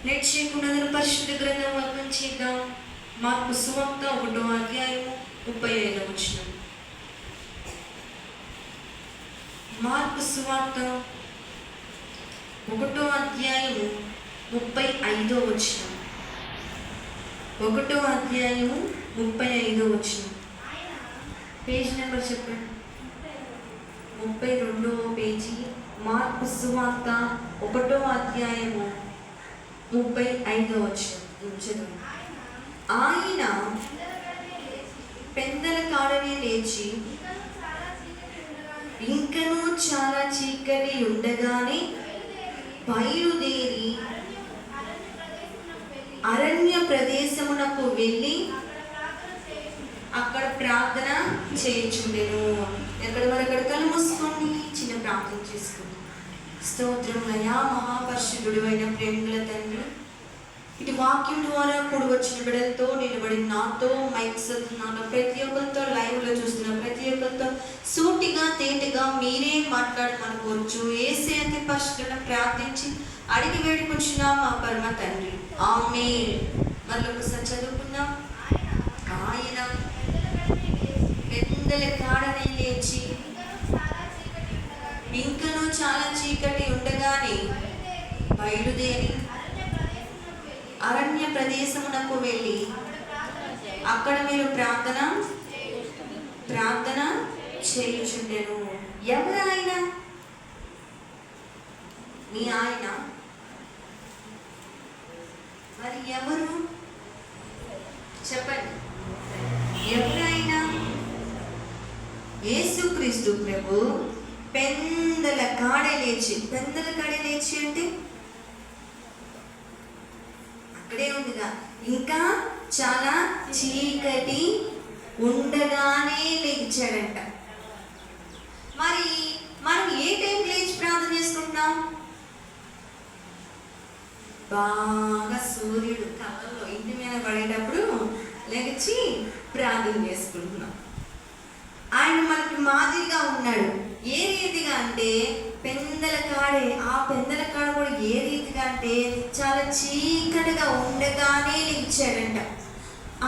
Late చేయకుండా పరిశుద్ధ గ్రంథం వర్ణం చేద్దాం. మార్కు సువార్త 1వ అధ్యాయము 35వ వచనం. మార్కు సువార్త 1వ అధ్యాయము 35వ వచనం. 1వ అధ్యాయము 35వ వచనం. పేజ్ నెంబర్ చెప్పండి. 32వ పేజీ. మార్కు సువార్త 1వ అధ్యాయము 35వ వచనం. ఆయన పెందల కాడనే లేచి ఇంకనూ చాలా చీకటి ఉండగానే బయలుదేరి అరణ్య ప్రదేశమునకు వెళ్ళి అక్కడ ప్రార్థన చేయుచుండెను. ఎక్కడి వరకు కళ్ళు మూసుకోండి, చిన్న ప్రార్థన చేసుకోండి. స్తోత్రములయా మహాపరిశుద్ధుడు అయిన ప్రేమల తండ్రి, ఇటు వాక్యం ద్వారా కూడి వచ్చిన బిడ్డలతో నిలబడి నాతో మైక్ సత్తున్నాను, ప్రతి ఒక్కరితో లైవ్లో చూస్తున్న ప్రతి ఒక్కరితో సూటిగా తేటగా మీరే మాట్లాడమని కోరుచు ఏసే అతి పరిశుద్ధులను ప్రార్థించి అడిగి వేడుకొచ్చున్నాం మా పరమ తండ్రి, ఆమేన్. మళ్ళీ ఒకసారి చదువుకుందాం. ఆయన పెద్దల కాడనే లేచి ఇంకనూ చాలా చీకటి ఉండగానే బయలుదేరి అరణ్య ప్రదేశమునకు వెళ్ళి అక్కడ మీరు ప్రార్థన చేయుచుండెను. ఎవరు ఆయన? మీ ఆయన. మరి ఎవరు చెప్పండి, ఎవరైనా? యేసుక్రీస్తు ప్రభు పెందల కాడ లేచి అంటే అక్కడే ఉందిగా, ఇంకా చాలా చీకటి ఉండగానే లేచాడంట. మరి మనం ఏ టైం లేచి ప్రార్థన చేసుకుంటున్నాం? బాగా సూర్యుడు కళ్ళలో ఇంటి మీద పడేటప్పుడు లేచి ప్రార్థన చేసుకుంటున్నాం. ఆయన మనకి మాదిరిగా ఉన్నాడు. ఏ రీతిగా అంటే పెందల కాడే. ఆ పెందల కాడ కూడా ఏ రీతిగా అంటే చాలా చీకటిగా ఉండగానే లేచాడంట.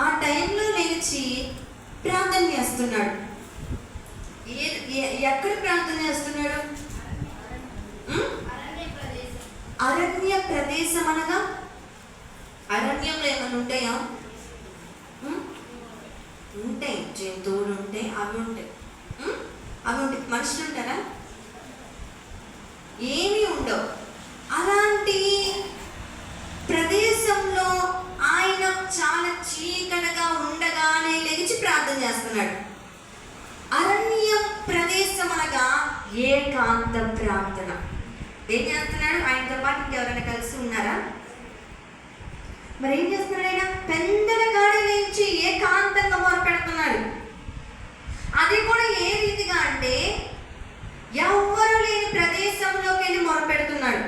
ఆ టైంలో లేచి ప్రార్థన చేస్తున్నాడు. ఎక్కడ ప్రార్థన చేస్తున్నాడు? అరణ్య ప్రదేశం అనగా అరణ్యంలో ఏమైనా ఉంటాయా? ఉంటాయి, జంతువులు ఉంటాయి, అవి ఉంటాయి. మనుషులు ఉంటారా? ఏమీ ఉండవు. అలాంటి ప్రదేశంలో ఆయన చాలా చీకటిగా ఉండగానే లేచి ప్రార్థన చేస్తున్నాడు. అరణ్య ప్రదేశం అనగా ఏకాంత ప్రార్థన. ఏం చేస్తున్నాడు? ఆయనతో పాటు ఇంకెవరైనా కలిసి ఉన్నారా? మరి ఏం చేస్తున్నాడు? ఆయన పెందల కాడ నుంచి ఏకాంతంగా మొరపెడుతున్నాడు. అది కూడా ఏ రీతిగా అంటే ఎవ్వరు లేని ప్రదేశంలోకి వెళ్ళి మొరపెడుతున్నాడు.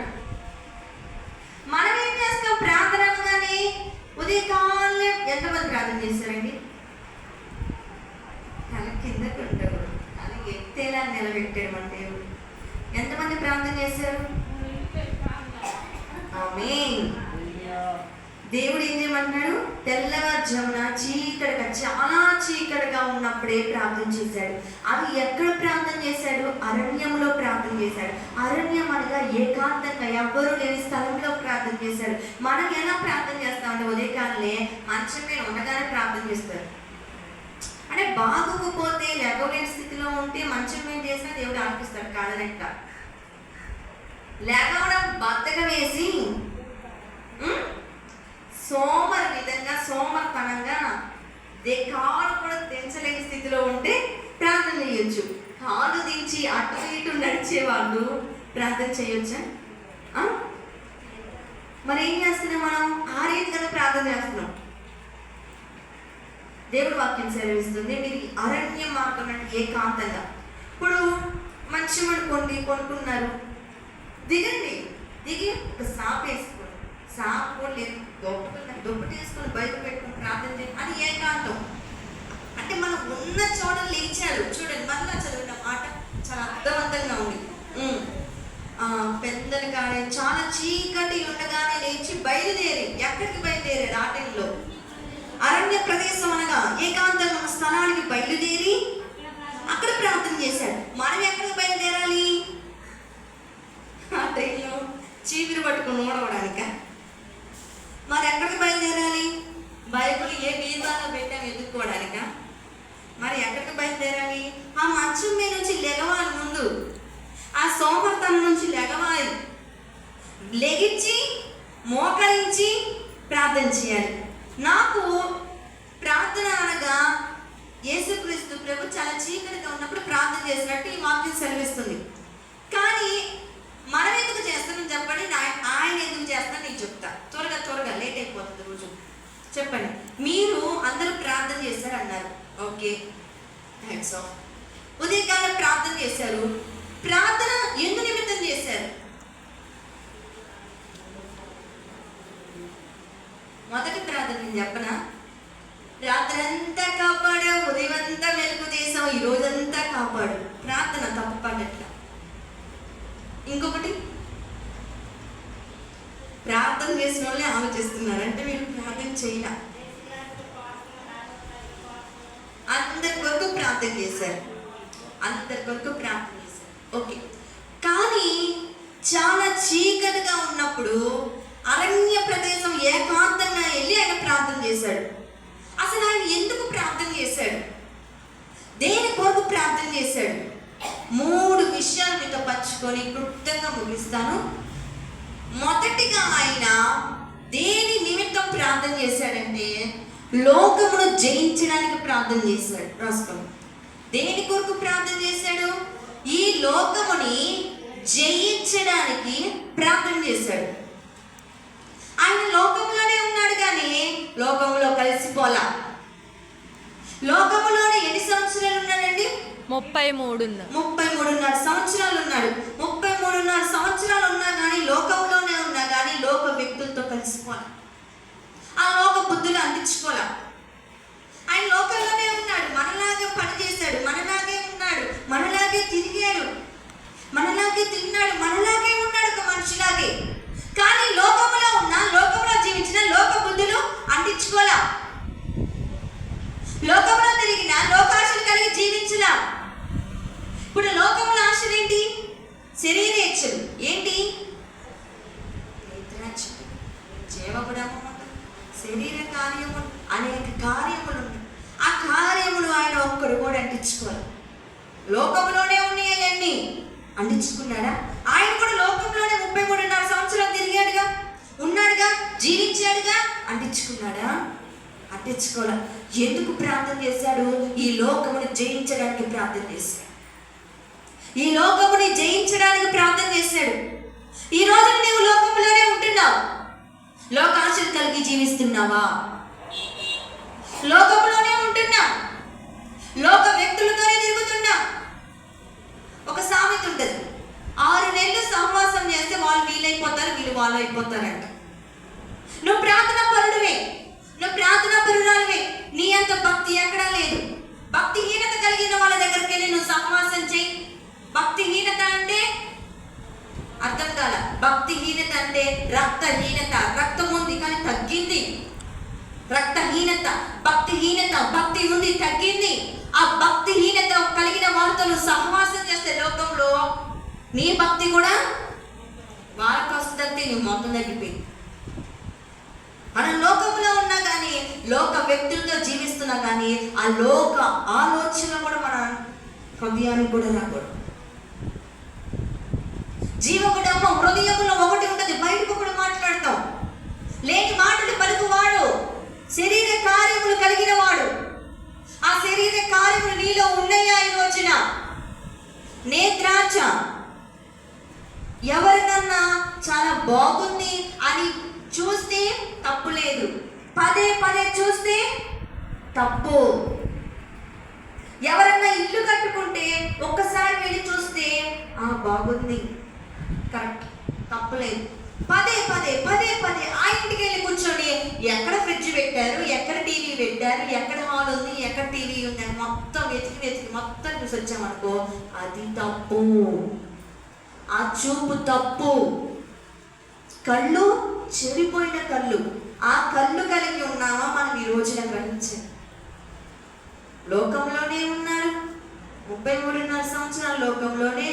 మనం ఏం చేస్తాం? ప్రార్థన అనగానే ఉదయకాలే ఎంతమంది ప్రార్థన చేశారండి? తల కిందకు ఉంటాడు, తల ఎత్తేలా నిలబెట్టాడు మన దేవుడు. ఎంతమంది ప్రార్థన చేశారు? ఆమేన్. దేవుడు ఏం చేయమంటున్నాడు? తెల్లవారుజామున చీకటిగా, చాలా చీకటిగా ఉన్నప్పుడే ప్రార్థన చేశాడు. అది ఎక్కడ ప్రార్థన చేశాడు? అరణ్యంలో ప్రార్థన చేశాడు. అరణ్యం అనగా ఏకాంతంగా ఎవ్వరూ లేని స్థలంలో ప్రార్థన చేశాడు. మనం ఎలా ప్రార్థన చేస్తామంటే ఉదయకాలే మంచం మీద ఉండగానే ప్రార్థన చేస్తారు. అంటే బాగోకపోతే లేకపోలేని స్థితిలో ఉంటే మంచం మీద చేసినా దేవుడు ఆలకిస్తాడు కాదనక. లేకపోవడం బద్దగా వేసి సోమర్తనంగా కాలు కూడా దించలేని స్థితిలో ఉంటే ప్రార్థన చేయొచ్చు. కాలు దించి అటు ఇటు నడిచే వాళ్ళు ప్రార్థన చేయొచ్చా? మరి ఏం చేస్తున్నాం? మనం ఆ రీతిగా ప్రార్థన చేస్తున్నాం. దేవుడు వాక్యం సెలవిస్తుంది, మీరు అరణ్య మార్గం అంటే ఏకాంతంగా. ఇప్పుడు మంచి కొనుక్కున్నారు, దిగండి, దిగి ఒక సాప్ వేసుకోండి, సాపు లేదు దుప్పటి వేసుకొని బయట పెట్టుకుని ప్రార్థన చేయండి. అది ఏకాంతం. అంటే మనం ఉన్న చోట లేచాడు. చూడండి, మళ్ళా చదివిన మాట చాలా అర్థవంతంగా ఉంది. పెద్దలు కానీ చాలా చీకటి ఉండగానే లేచి బయలుదేరి ఎక్కడికి బయలుదేరాడు? ఆ టైంలో అరణ్య ప్రదేశం అనగా ఏకాంతంగా ఉన్న స్థలానికి బయలుదేరి అక్కడ ప్రార్థన చేశాడు. మనం ఎక్కడికి బయలుదేరాలి? ఆ టైంలో చీపిరి పట్టుకుని ఓడవడానిక? మరి ఎక్కడికి బయలుదేరాలి? బైబిల్ ఏ బీరువాలో పెట్టాము ఎదుర్కోవడానిక? మరి ఎక్కడికి బయలుదేరాలి? ఆ మంచం మీద నుంచి లెగవాలి. ముందు ఆ సోమర్తనం నుంచి లెగవాలి, లెగిచ్చి మోకరించి ప్రార్థన చేయాలి. నాకు ప్రార్థన అనగా యేసుక్రీస్తు ప్రభు చాలా చీకటిగా ఉన్నప్పుడు ప్రార్థన చేసినట్టు ఈ వాక్యం సెలవిస్తుంది. కానీ మనం ఎందుకు చేస్తామని చెప్పండి, ఆయన ఎందుకు చేస్తాను నేను చెప్తా. త్వరగా లేట్ అయిపోతుంది రోజు. చెప్పండి, మీరు అందరూ ప్రార్థన చేశారు అన్నారు, ఓకే, హ్యాండ్స్ ఆఫ్. ఉదయకాలం ప్రార్థన చేశారు. ప్రార్థన ఎందు నిమిత్తం చేశారు? మొదటి ప్రార్థన నేను చెప్పనా? రాత్రంతా కాపాడు, ఉదయం అంతా మెలకు చేసావు, ఈ రోజంతా కాపాడు. ప్రార్థన తప్పపడట్ల. ఇంకొకటి, ప్రార్థన చేసిన వాళ్ళే ఆలోచిస్తున్నారు అంటే మీరు ప్రార్థన చేయాల. అందరి కొరకు ప్రార్థన చేశారు, ఓకే. కానీ చాలా చీకటిగా ఉన్నప్పుడు అరణ్య ప్రదేశం ఏకాంతంగా వెళ్ళి ఆయన ప్రార్థన చేశాడు. అసలు ఆయన ఎందుకు ప్రార్థన చేశాడు? దేని కొరకు ప్రార్థన చేశాడు? 3 విషయాలు మీతో పంచుకొని క్లుప్తంగా ముగిస్తాను. మొదటిగా ఆయన దేని నిమిత్తం ప్రార్థన చేశాడంటే లోకమును జయించడానికి ప్రార్థన చేశాడు. రాసుకోండి, దేని కొరకు ప్రార్థన చేశాడు? ఈ లోకముని జయించడానికి ప్రార్థన చేశాడు. ఆయన లోకంలోనే ఉన్నాడు కానీ లోకంలో కలిసిపోలా. లోకంలోనే ఎన్ని సంవత్సరాలు ఉన్నాడండి? 33 సంవత్సరాలు ఉన్నాడు. 33 సంవత్సరాలు ఉన్నా కానీ లోకంలోనే ఉన్నా కానీ లోక వ్యక్తులతో కలిసిపోలా, ఆ లోక బుద్ధులు అందించుకోలే. ఆయన లోకంలోనే ఉన్నాడు, మనలాగే పనిచేశాడు, మనలాగే ఉన్నాడు, మనలాగే తిరిగాడు, మనలాగే తిన్నాడు, మనలాగే ఉన్నాడు, ఒక మనిషిలాగే. కానీ లోకంలో ఉన్నా, లోకంలో జీవించిన లోక బుద్ధులు అంటించుకోలే. లోకంలో తిరిగిన లోకాశలు కలిగి జీవించలా. ఇప్పుడు లోకంలో ఆశలు ఏంటి? శరీరేచ్ఛలు. ఏంటి? జీవగుణము, శరీర కార్యములు, అనేక కార్యములు. ఆ కార్యములు ఆయన ఒక్కడు కూడా అంటించుకోవాలి. లోకంలోనే ఉన్నాయన్నీ అంటించుకున్నాడా? ఆయన కూడా లోకంలోనే 33.5 సంవత్సరాలు తిరిగాడుగా, ఉన్నాడుగా, జీవించాడుగా. అంటించుకున్నాడా? అంటించుకోలే. ఎందుకు ప్రార్థన చేశాడు? ఈ లోకముని జయించడానికి ప్రార్థన చేశాడు. ఈ లోకముని జయించడానికి ప్రార్థన చేశాడు. ఈ రోజు నీవు లోకంలోనే ఉంటున్నావు, లోకాశలు కలిగి జీవిస్తున్నావా? లోకంలోనే ఉంటున్నా, లోక వ్యక్తులతోనే తిరుగుతున్నా. ఒక సామెత ఉంటుంది, 6 నెలలు సహవాసం చేస్తే వాళ్ళు వీళ్ళైపోతారు, వీళ్ళు వాళ్ళు అయిపోతారంట. నువ్వు ప్రార్థనా పరుడువే, నువ్వు ప్రార్థనా పరురాలువే. నీ అంత భక్తి ఎక్కడా లేదు. భక్తిహీనత కలిగిన వాళ్ళ దగ్గరికి వెళ్ళి నువ్వు సహవాసం చేయి. భక్తిహీనత అంటే అర్థం కాల. భక్తిహీనత అంటే రక్తహీనత. రక్తం ఉంది కానీ తగ్గింది, రక్తహీనత. భక్తిహీనత, భక్తి ఉంది తగ్గింది. ఆ భక్తిహీనత కలిగిన వారితో సహవాసం చేస్తే లోకంలో నీ భక్తి కూడా వాళ్ళకి వస్తుంది, నువ్వు మొత్తం తగ్గిపోయింది. మనం లోకంలో ఉన్నా కానీ, లోక వ్యక్తులతో జీవిస్తున్నా కానీ ఆ లోక ఆలోచన కూడా మన హృదయానికి కూడా రాకూడదు. జీవగుడమ్మ హృదయంలో ఒకటి ఉంటుంది, బయటకు కూడా మాట్లాడతాం. లేని మాటలు పలుకువాడు శరీర కార్యములు కలిగిన వాడు. ఆ శరీర కార్యములు నీలో ఉన్నాయా? ఈ రోజున నేత్రాచ ఎవరినన్నా చాలా బాగుంది అని చూస్తే తప్పు లేదు, పదే చూస్తే తప్పు. ఎవరన్నా ఇల్లు కట్టుకుంటే ఒక్కసారి వెళ్ళి చూస్తే బాగుంది, కరెక్ట్, తప్పులేదు. పదే ఆ ఇంటికి వెళ్ళి కూర్చొని ఎక్కడ ఫ్రిడ్జ్ పెట్టారు, ఎక్కడ టీవీ పెట్టారు, ఎక్కడ హాల్ ఉంది, ఎక్కడ టీవీ ఉంది అని మొత్తం వెతికి మొత్తం చూసి వచ్చామనుకో, అది తప్పు. ఆ చూపు తప్పు. కళ్ళు చెడిపోయిన కళ్ళు. ఆ కళ్ళు కలిగి ఉన్నామా మనం ఈ రోజున గ్రహించాం. లోకంలోనే ఉన్నాడు, 33.5 సంవత్సరాల లోకంలోనే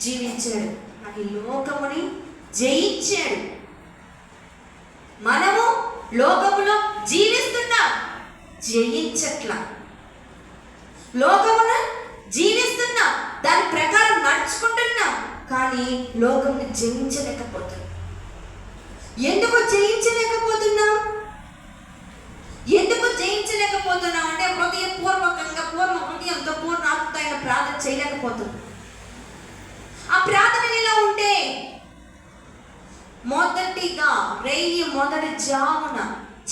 జీవించాడు, కానీ లోకముని జయించాడు. మనము లోకములో జీవిస్తున్నాం, జయించట్లా. లోకమును జీవిస్తున్నాం, దాని ప్రకారం నడుచుకుంటున్నాం, కానీ లోకమును జయించలేకపోతున్నాం. ఎందుకు జయించలేకపోతున్నాం? ఎందుకు జయించలేకపోతున్నాం అంటే హృదయపూర్వకంగా పూర్ణ హృదయంతో పూర్ణ ఆత్మతో ఆయన ప్రార్థన చేయలేకపోతున్నాం. ఆ ప్రార్థన ఇలా ఉంటే మొదటిగా మొదటి జామున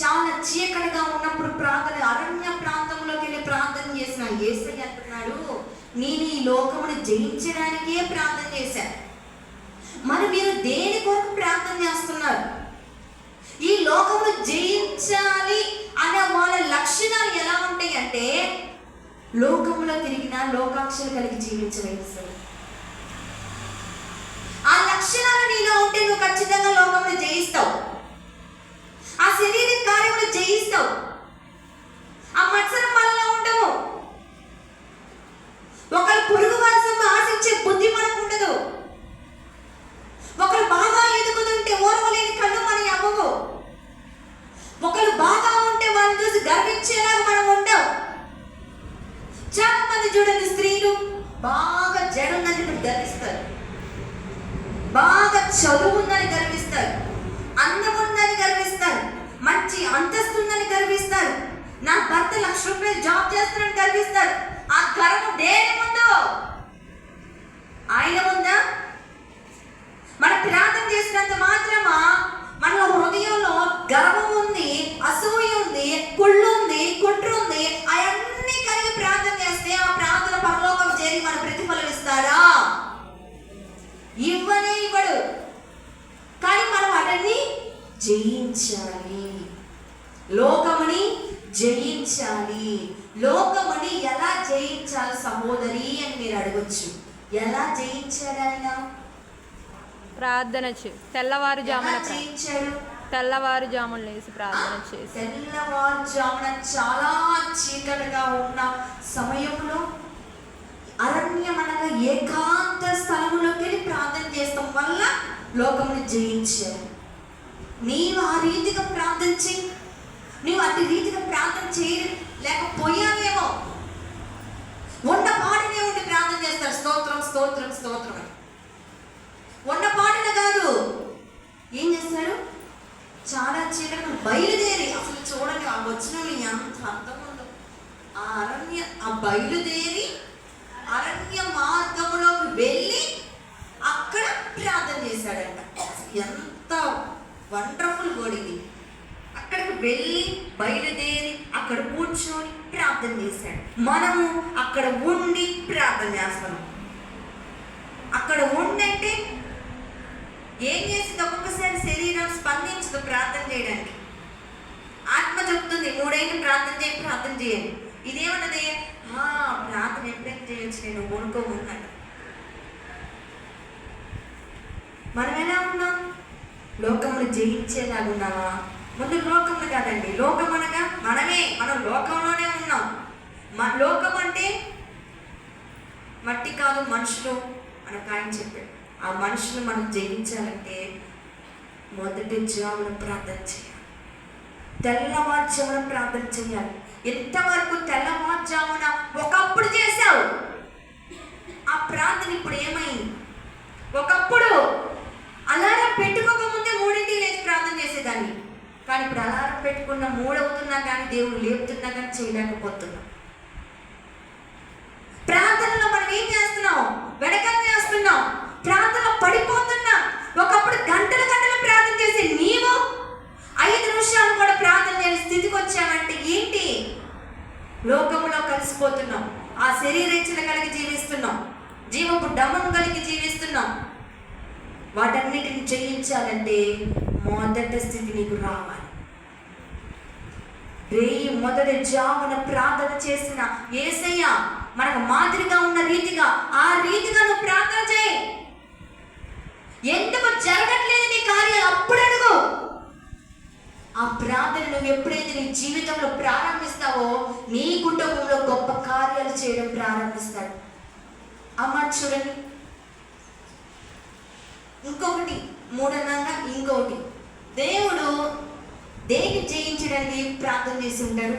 చాలా చీకటిగా ఉన్నప్పుడు ప్రార్థన, అరణ్య ప్రాంతంలోకి వెళ్ళి ప్రార్థన చేసిన యేసయ్య అంటున్నాడు, నేను ఈ లోకమును జయించడానికే ప్రార్థన చేశాను. మరి మీరు దేని కొరకు ప్రార్థన చేస్తున్నారు? ఈ లోకమును జయించాలి అనే వాళ్ళ లక్షణాలు ఎలా ఉంటాయి అంటే, లోకములో తిరిగిన లోకాక్షలు కలిగి జీవించలేదు. ఆ లక్షణాలు నీలో ఉంటే నువ్వు ఖచ్చితంగా లోకమును జయిస్తావు, ఆ శరీర కార్యములు జయిస్తావు, ఆ మత్సరం మనలో ఉండవు. ఒకరు పురుగు వాసం ఆశించే బుద్ధి మనకు ఉండదు. ఒకరు బాగా ఎదుగుతుంటే ఓర్వలేని కళ్ళు మన అవ్వవు. ఒకరు బాగా ఉంటే వాళ్ళని చూసి గర్వించేలాగా మనం ఉండవు. చాలా మంది చూడండి, స్త్రీలు బాగా జడుందని గర్విస్తారు, బాగా చదువు ఉందని గర్విస్తారు, అందం ఉందని గర్విస్తారు, మంచి అంతస్తు ఉందని గర్విస్తారు, నా భర్త 1,00,000 రూపాయలు జాబ్ చేస్తానని గర్విస్తారు. ఆ గర్వం దేని ముందు? ఆయన ముందా? మన ప్రార్థన చేసినంత మాత్రమా మన హృదయంలో గర్వం ఉంది, అసూయ ఉంది, కుళ్ళు ఉంది, కుట్ర ఉంది, అవన్నీ కలిగి ప్రార్థన చేస్తే ఆ ప్రార్థన పరలోకం చేరి మన ప్రతిఫలం ఇస్తాడా? ఇవ్వనే ఇవ్వడు. కానీ మనం వాటిని జయించాలి, లోకముని జయించాలి. లోకముని ఎలా జయించాలి సహోదరి అని మీరు అడగొచ్చు. ఎలా జయించాడు ఆయన? ప్రార్థన తెల్లవారుజామున జయించాడు. తెల్లవారుజామున లేచి ప్రార్థన చేసి, తెల్లవారుజామున చాలా చీకటిగా ఉన్న సమయంలో అరణ్యమనగా ఏకాంత స్థలములోకి వెళ్ళి ప్రార్థన చేస్తాం వల్ల లోకముని జయించారు. నీవు ఆ రీతిగా ప్రార్థన చేయి. నీవు అటు రీతిగా ప్రార్థన చేయలేకపోయావేమో. ఉన్న పాటనే ఉండి ప్రార్థన చేస్తారు, స్తోత్రం స్తోత్రం స్తోత్రం అని. ఉన్న పాటన కాదు, ఏం చేస్తారు? చాలా చీకటి బయలుదేరి, అసలు చూడండి ఆ వచనంలో ఎంత అర్థం ఉందో. ఆ బయలుదేరి అరణ్య మార్గములోకి వెళ్ళి అక్కడ ప్రార్థన చేశాడంట. ఎంత వండర్ఫుల్ వర్డ్ ఇది. అక్కడికి వెళ్ళి బయలుదేరి అక్కడ కూర్చొని ప్రార్థన చేశాడు. మనము అక్కడ ఉండి ప్రార్థన చేస్తాం. అక్కడ ఉండంటే ఏం చేసింది? ఒక్కొక్కసారి శరీరం స్పందించదు ప్రార్థన చేయడానికి. ఆత్మ చెప్తుంది 3 ఏళ్ళు ప్రార్థన చేయండి. ఇదేమన్నది? ప్రార్థన ఎప్పుడైతే చేయొచ్చు, నేను వణుకోమన్నాడు. మనం ఎలా ఉన్నాం? లోకమును జయించేలాగా ఉన్నామా? ముందు లోకములు కాదండి, లోకం అనగా మనమే. మనం లోకంలోనే ఉన్నాం. లోకం అంటే మట్టి కాదు, మనుషులు మనకు ఆయన చెప్పాడు. ఆ మనుషులు మనం జయించాలంటే మొదటి జామున ప్రార్థన చేయాలి, తెల్లవారుజామున ప్రార్థన చేయాలి. ఎంతవరకు? తెల్లవారుజామున ఒకప్పుడు చేశావు ఆ ప్రార్థన, ఇప్పుడు ఏమైంది? ఒకప్పుడు అలారం పెట్టుకోకముందే 3ంటికి లేచి ప్రార్థన చేసేదాన్ని, కానీ ఇప్పుడు అలారం పెట్టుకున్న 3 అవుతున్నా కానీ దేవుడు లేపుతున్నా కానీ చేయలేకపోతున్నాం. ప్రార్థనలో మనం ఏం చేస్తున్నాం? వెనకాల చేస్తున్నాం, ప్రార్థనలో పడిపోతున్నాం. ఒకప్పుడు గంటలు గంటలు ప్రార్థన చేసి నీవు 5 నిమిషాలు కూడా ప్రార్థన చేయని స్థితికి వచ్చామంటే ఏంటి? లోకంలో కలిసిపోతున్నాం, ఆ శరీరేచ్ఛలు కలిగి జీవిస్తున్నాం, జీవపు డమ్మను కలిగి జీవిస్తున్నాం. వాటన్నిటిని జయించాలంటే మొదటి స్థితి నీకు రావాలి. మొదటి జామున ప్రార్థన చేసిన యేసయ్య మనకు మాదిరిగా ఉన్న రీతిగా ఆ రీతిగా నువ్వు ప్రార్థన చేయి. ఎందుకు జరగట్లేదు నీ కార్యాలు? అప్పుడు ఆ ప్రార్థన నువ్వు ఎప్పుడైతే నీ జీవితంలో ప్రారంభిస్తావో నీ కుటుంబంలో గొప్ప కార్యాలు చేయడం ప్రారంభిస్తాడు. అమ్మ చూడండి, ఇంకొకటి మూడనంగా ఇంకొకటి, దేవుడు దేన్ని జయించడానికి ప్రార్థన చేసి ఉంటాడు?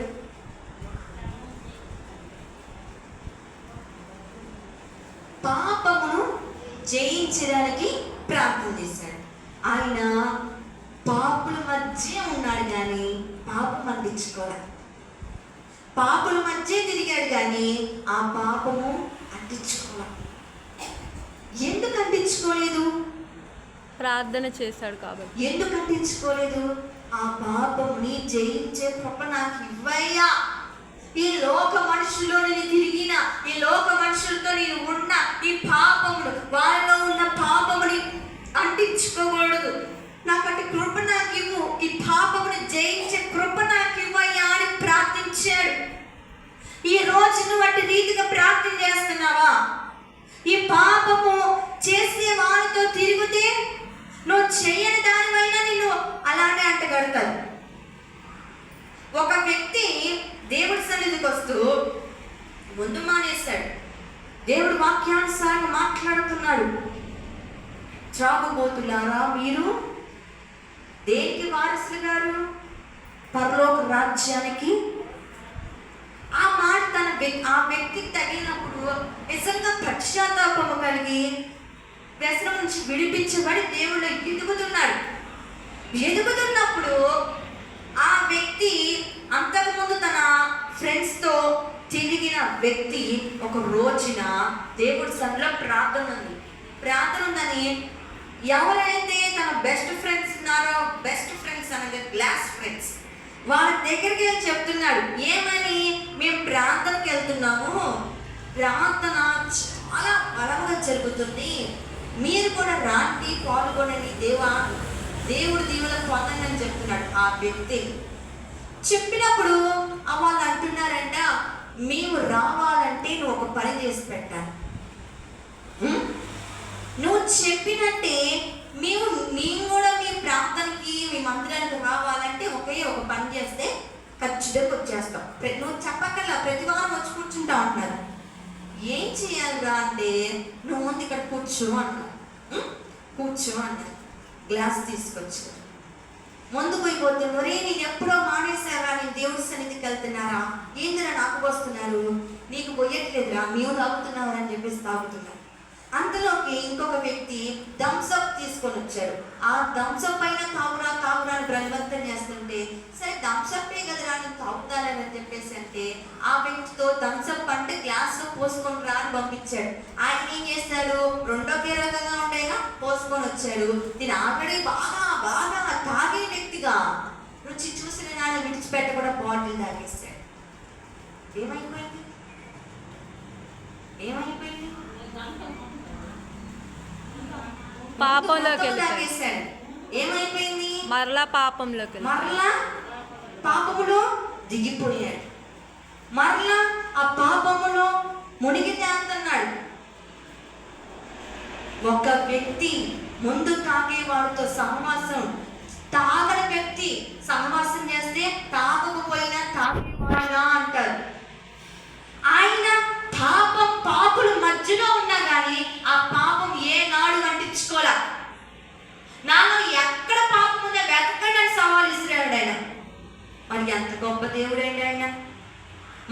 పాపమును జయించడానికి ప్రార్థన చేశాడు. ఆయన పాపుల మధ్య ఉన్నాడు కానీ పాపం అంటించుకోవాలి. పాపుల మధ్య తిరిగాడు కానీ ఆ పాపము అంటించుకోవాలి. ఎందుకు అంటించుకోలేదు? ప్రార్థన చేశాడు కాబట్టి. ఎందుకు అంటించుకోలేదు? ఆ పాపముని జయించే కృప నాకు ఇవ్వయ్యా. ఈ లోక మనుషుల్లో నేను తిరిగిన, ఈ లోక మనుషులతో నేను ఉన్న ఈ పాపమును, వాళ్ళలో ఉన్న పాపముని అంటించుకోకూడదు. నాకంటే కృప నాకు ఇవ్వు, ఈ పాపముని జయించే కృప నాకు ఇవ్వయ్యా అని ప్రార్థించాడు. ఈ రోజు నువ్వు అట్టి రీతిగా ప్రార్థన చేస్తున్నావా? ఈ పాపము చేసే వాళ్ళతో తిరిగితే నువ్వు చేయని దానివైనా నిన్ను అలానే అంటగడతాడు. ఒక వ్యక్తి దేవుడి సన్నిధికి వస్తూ ముందు మానేశాడు. దేవుడు వాక్యానుసారంగా మాట్లాడుతున్నాడు. త్రాగుబోతులారా, మీరు దేనికి వారసులు గారు? పరలోక రాజ్యానికి. ఆ మాట ఆ వ్యక్తికి తగిలినప్పుడు నిజంగా పశ్చాత్తాపము కలిగి వ్యసనం నుంచి విడిపించబడి దేవుడు ఎదుగుతున్నప్పుడు ఆ వ్యక్తి అంతకుముందు తన ఫ్రెండ్స్తో తిరిగిన వ్యక్తి ఒక రోజున దేవుడి సన్నిధిలో ప్రార్థన ఉందని ఎవరైతే తన బెస్ట్ ఫ్రెండ్స్ ఉన్నారో, బెస్ట్ ఫ్రెండ్స్ అనగా గ్లాస్ ఫ్రెండ్స్, వాళ్ళ దగ్గరికి వెళ్ళి చెప్తున్నాడు. ఏమని? మేము ప్రార్థనకి వెళ్తున్నాము, ప్రార్థన చాలా బలంగా జరుగుతుంది, మీరు కూడా రాండి, పాల్గొనండి, దేవుడు దీవుల పొందండి అని చెప్తున్నాడు. ఆ వ్యక్తి చెప్పినప్పుడు వాళ్ళు అంటున్నారంట, మేము రావాలంటే నువ్వు ఒక పని చేసి పెట్టాలి. నువ్వు చెప్పినట్టే మేము కూడా మీ ప్రాంతానికి, మీ మందిరానికి రావాలంటే ఒక పని చేస్తే ఖచ్చితంగా వచ్చేస్తాం. నువ్వు చెప్పక్కర్లా, ప్రతి వారం వచ్చి కూర్చుంటావు అంటున్నారు. ఏం చేయాలిరా అంటే, నువ్వు ముందు ఇక్కడ కూర్చో అన్నారు. కూర్చో అన్నారు. గ్లాస్ తీసుకొచ్చారు. ముందు పోయిపోతే, మరే నేను ఎప్పుడో మానేశారా, నేను దేవుడి సన్నిధికి వెళ్తున్నారా, ఏందిరా నాకు వస్తున్నారు, నీకు పోయట్లేదురా, మేము తాగుతున్నారా అని చెప్పేసి తాగుతున్నారు. అంతలోకి ఇంకొక వ్యక్తి థమ్స్అప్ తీసుకొని వచ్చాడు. ఆ థమ్స్అప్ పైన తాగురా అని బలవంతం చేస్తుంటే, సరే థమ్స్అప్పే కదరా నేను తాగుతానని చెప్పేసి అంటే ఆ వ్యక్తితో థమ్స్అప్ అంటే గ్లాస్లో పోసుకొని రా అని పంపించాడు. ఆయన ఏం చేశాడు? రెండో రకంగా ఉండేగా పోసుకొని వచ్చాడు. నేను ఆల్రెడీ బాగా తాగే వ్యక్తిగా రుచి చూసిన నాన్న విడిచిపెట్టకుండా బాటిల్ తాగేస్తాడు. ఏమైపోయింది? పాపంలోకి తాగేశాడు. ఏమైపోయింది? మరలా పాపంలోకి పాపములో దిగిపోయాడు. మరలా ఆ పాపములో మునిగి తేలుతున్నాడు. ఒక వ్యక్తి ముందు తాగే వాడితో సహవాసం, తాగని వ్యక్తి సహవాసం చేస్తే తాగకపోయినా తాగేవాడా అంటారు. ఆయన పాపుల మధ్యలో ఉన్నా కానీ ఆ పాపం ఏనాడు అంటించుకోలే. నాలో ఎక్కడ పాపం ఉందో వెతకండి అని సవాల్ ఇస్తున్నాడు ఆయన. మరి ఎంత గొప్ప దేవుడండి ఆయన.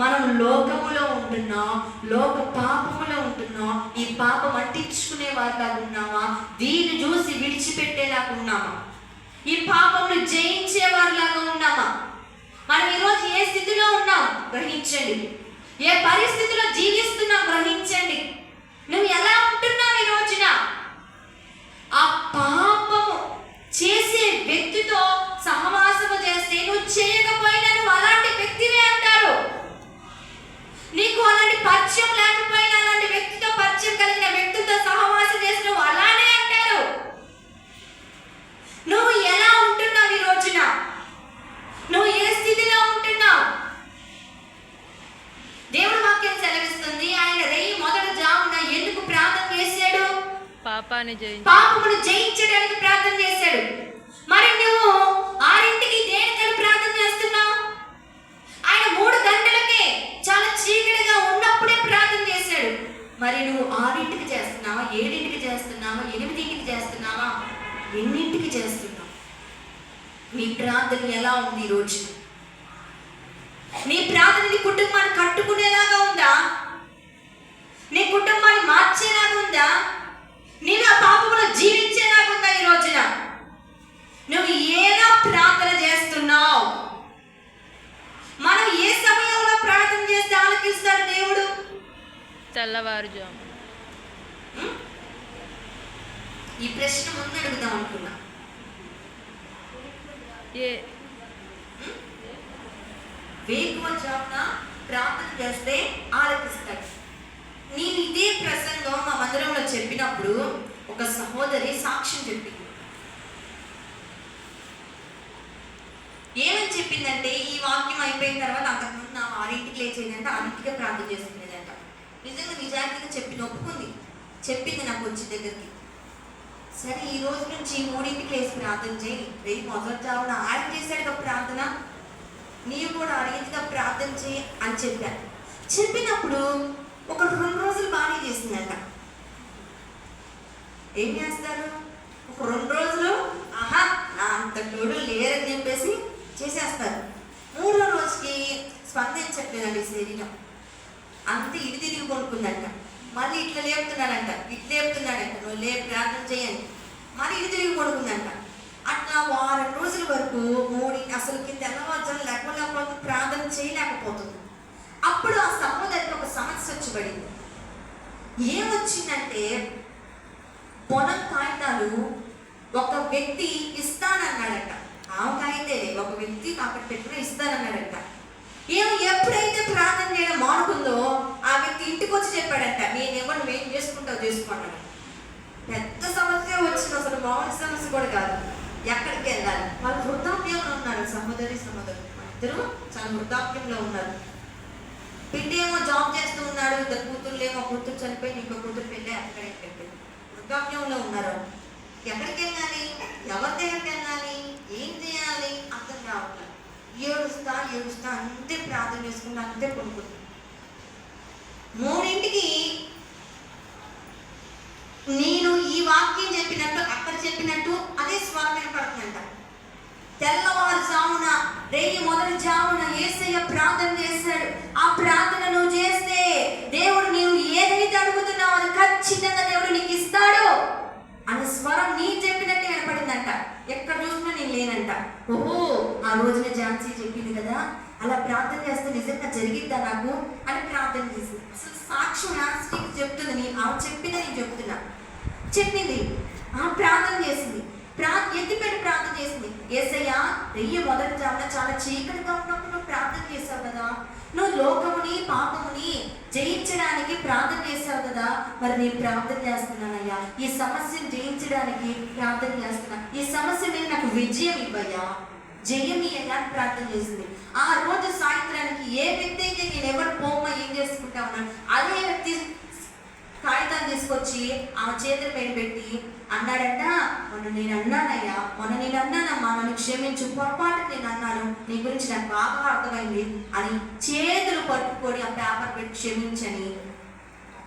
మనం లోకములో ఉంటున్నాం, లోక పాపములో ఉంటున్నాం. ఈ పాపం అంటించుకునే వారిలాగా ఉన్నామా? దీన్ని చూసి విడిచిపెట్టేలాగా ఉన్నామా? ఈ పాపమును జయించే వారిలాగా ఉన్నామా? మనం ఈరోజు ఏ స్థితిలో ఉన్నాం గ్రహించండి. ఏ పరిస్థితిలో జీవిస్తున్నాం గ్రహించండి. నువ్వు ఎలా ఉంటున్నావు ఈ రోజున? ఆ పాపము చేసే వ్యక్తితో సహవాసము చేస్తే నువ్వు చేయకపోయినా నువ్వు అలాంటి వ్యక్తివే అంటారు. నీకు అలాంటి పరిచయం లేకపోయినా అలాంటి వ్యక్తితో పరిచయం కలిగిన వ్యక్తితో సహవాసం చేసిన నువ్వు అలానే అంటారు. నువ్వు ఎలా ఉంటున్నావు ఈ రోజున? నువ్వు ఏ స్థితిలో ఉంటున్నావు? దేవుడు వాక్యం సెలవిస్తుంది, ఆయన రేయి మొదటి జామున ఎందుకు ప్రార్థన చేశాడు? పాపమును జయించడానికి ప్రార్థన చేశాడు. మరి నువ్వు 6ంటికి దేని నీ ప్రార్థన ఎలా ఉంది ఈరోజు? నీ ప్రార్థన నీ కుటుంబాన్ని కట్టుకునేలాగా ఉందా? నీ కుటుంబాన్ని మార్చేలాగా ఉందా? నీవు ఆ పాపంలో జీవించేలాగా ఉందా? ఈ రోజున నువ్వు ఏలా ప్రార్థన చేస్తున్నావు? మనం ఏ సమయంలో ప్రార్థన చేస్తే ఆలకిస్తాడు దేవుడు? తెల్లవారుజాము. ఈ ప్రశ్న ముందు అడుగుదాం అనుకున్నా. వేకువజామున ప్రార్థన చేస్తే ఆలకిస్తాడు. నేను ఇదే ప్రసంగం మా మందిరంలో చెప్పినప్పుడు ఒక సహోదరి సాక్ష్యం చెప్పింది. ఏమని చెప్పిందంటే, ఈ వాక్యం అయిపోయిన తర్వాత అంతకుముందు నా 6ంటికి లేచేదంటే 6ంటికే ప్రార్థన చేసుకునేదంట. నిజంగా నిజాయితీగా చెప్పింది, ఒప్పుకుంది, చెప్పింది నాకు వచ్చి దగ్గరికి. సరే ఈ రోజు నుంచి 3ంటికి లేచి ప్రార్థన చేయి, రేపు మొదటి జామున ఆయన చేశాడుగా ప్రార్థన, నీవు కూడా 6ంటిగా ప్రార్థన చేయి అని చెప్పాను. చెప్పినప్పుడు ఒక 2 రోజులు బాగానే చేసిందంట. ఏం చేస్తారు? ఒక 2 రోజులు ఆహా నా అంత తోడు లేరని చెప్పేసి చేసేస్తారు. 3వ రోజుకి స్పందించట్లేదండి శరీరం, అంతే ఇటు తిరిగి కొనుక్కుందంట. మళ్ళీ ఇట్లా లేపుతున్నాడంట, నువ్వు ప్రార్థన చేయండి, మళ్ళీ ఇటు తిరిగి కొనుక్కుందంట. అట్లా వారం రోజుల వరకు అసలు తెల్లవారుజాము లేకపోతే ప్రార్థన చేయలేకపోతుంది. అప్పుడు ఆ సహోదరికి ఒక సమస్య వచ్చి పడింది. ఏమొచ్చిందంటే, పొలం కాగితాలు ఒక వ్యక్తి ఇస్తానన్నాడట. ఆమెకైతే ఒక వ్యక్తి అక్కడ పెట్టిన ఇస్తానన్నాడట. ఎప్పుడైతే ప్రార్థన చేయడం మానుకుందో ఆ వ్యక్తి ఇంటికి వచ్చి చెప్పాడట, నేనేమో నువ్వేం చేసుకుంటావు చేసుకున్నాను. పెద్ద సమస్య వచ్చింది, అసలు మామూలు సమస్య కూడా కాదు. ఎక్కడికి వెళ్ళాలి? వాళ్ళు వృద్ధాప్యంలో ఉన్నారు, సహోదరులు ఇద్దరు చాలా వృద్ధాప్యంలో ఉన్నారు. బిడ్డ ఏమో జాబ్ చేస్తూ ఉన్నాడు, 2 కూతుర్లేమో, కూతురు చనిపోయి ఇంకో కూతురు పెళ్ళి అక్కడికి వెళ్ళిపోయింది. వృద్ధాప్యంలో ఉన్నారు. ఎక్కడికి వెళ్ళాలి? ఎవరి దగ్గరికి వెళ్ళాలి? ఏం చేయాలి? అర్థం కావట్లేదు. ఏడుస్తా అంతే ప్రార్థన చేసుకుంటా, అంతే కొనుక్కుంటా. 3ంటికి నేను ఈ వాక్యం చెప్పినట్టు అక్కడ చెప్పినట్టు అదే స్వరం వినపడుతుందంట. తెల్లవారుజామున మొదటి జామున యేసయ్య ప్రార్థన చేశాడు. ఆ ప్రార్థన నువ్వు చేస్తే దేవుడు నీవు ఏదైతే అడుగుతున్నావో అది ఖచ్చితంగా దేవుడు నీకు ఇస్తాడు అనే స్వరం నీ చెప్పినట్టే వినపడిందంట. ఎక్కడ చూసినా నేను లేనంట. ఓహో, ఆ రోజున ఝాన్సీ చెప్పింది కదా, అలా ప్రార్థన చేస్తే నిజంగా జరిగిద్దా నాకు అని ప్రార్థన చేసింది. అసలు సాక్ష్యం ఝాన్సీకి చెప్తుంది, ఆమె చెప్పింది నేను చెప్తున్నా. చెప్పింది, ఆ ప్రార్థన చేసింది, ఎత్తిపెట్టి ప్రార్థన చేసింది. యేసయ్య మొదటి జామున చాలా చీకటిగా ఉన్నప్పుడు నువ్వు ప్రార్థన చేసావు కదా, నువ్వు లోకముని పాపముని జయించడానికి ప్రార్థన చేసావు కదా, మరి నేను ప్రార్థన చేస్తున్నానయ్యా, ఈ సమస్యను జయించడానికి ప్రార్థన చేస్తున్నా, ఈ సమస్య మీద నాకు విజయం ఇవ్వయ్యా, జయమీయగా ప్రార్థన చేసింది. ఆ రోజు సాయంత్రానికి ఏ వ్యక్తి అయితే నేను ఎవరు పోమ్మ ఏం చేసుకుంటా ఉన్నాను అదే వ్యక్తి కాగితాలు తీసుకొచ్చి ఆమె చేతుల మీద పెట్టి అన్నాడంట, మొన్న నేను అన్నానమ్మా, నన్ను క్షమించు, పొరపాటు నేను అన్నాను, నీ గురించి నాకు బాగా అర్థమైంది అని చేతులు పట్టుకొని ఆ పేపర్ పెట్టి క్షమించని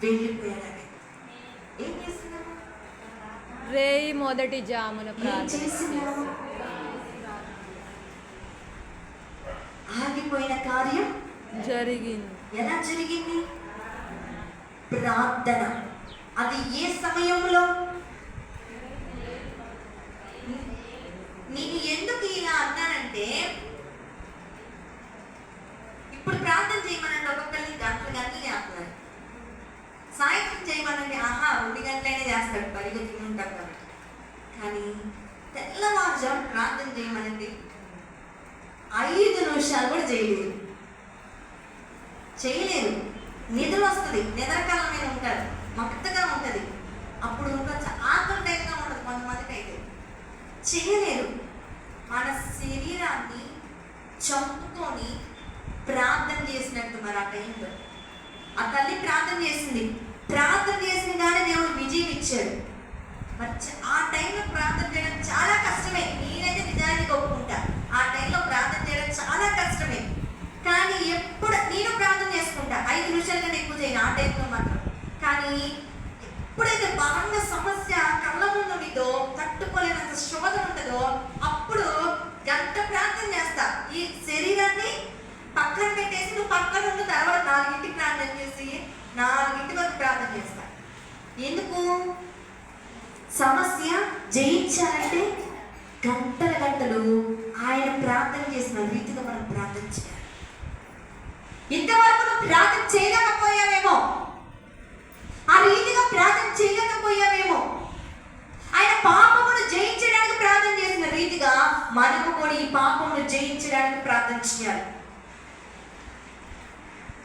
వెళ్ళిపోయాడు. ఏం చేస్తున్నావు? మొదటి జామున చేస్తున్నావు? ఆగిపోయిన కార్యం జరిగింది. ఎలా జరిగింది? ప్రార్థన. అది ఏ సమయంలో? నేను ఎందుకు ఇలా అన్నానంటే, ఇప్పుడు ప్రార్థన చేయమనండి ఒక్కొక్కరిని గంటలు చేస్తున్నారు, సాయంత్రం చేయమనండి 2 గంటలైనా చేస్తాడు, పరిగెత్తి ఉంటాం కాబట్టి. కానీ తెల్లవారుజాము ప్రార్థన చేయమనండి 5 నిమిషాలు కూడా చేయలేరు. నిద్ర వస్తుంది, నిద్రకాలం మీద ఉంటారు, మట్టగా ఉంటుంది, అప్పుడు ఇంకా ఆకలి టైంగా ఉంటుంది కొంతమందికి అయితే. చేయలేరు. మన శరీరాన్ని చంపుకొని ప్రార్థన చేసినట్టు మరి ఆ టైంలో ఆ తల్లి ప్రార్థన చేసింది. ప్రార్థన చేసిన కానీ దేవుడు విజయం ఇచ్చాడు. మరి ఆ టైంలో ప్రార్థన చేయడం చాలా కష్టమే. నేనైతే నిజానికి ఒప్పుకుంటా, ఆ టైంలో ప్రార్థన చేయడం చాలా కష్టమే. కానీ ఎప్పుడు నేను ప్రార్థన చేసుకుంటా, 5 నిమిషాల కంటే ఎక్కువ చేయను ఆ టైంలో మాత్రం. కానీ ఎప్పుడైతే బలంగా సమస్య కళ్ళ ముందు ఉందో, తట్టుకోలేనంత శోధన ఉంటుందో, అప్పుడు గంట పక్కన ఉన్న తర్వాత 4ంటికి ప్రార్థన చేసి 4ంటి వరకు ప్రార్థన చేస్తాను. ఎందుకు? సమస్య జయించాలంటే గంటల గంటలు ఆయన ప్రార్థన చేసిన రీతిగా మనం ప్రార్థన చేయాలి. ఇంతవరకు నువ్వు ప్రార్థన చేయలేకపోయావేమో, ఆ రీతిగా ప్రార్థన చేయలేకపోయావేమో. ఆయన పాపమును జయించడానికి ప్రార్థన చేసిన రీతిగా మనము కూడా ఈ పాపమును జయించడానికి ప్రార్థన చేయాలి.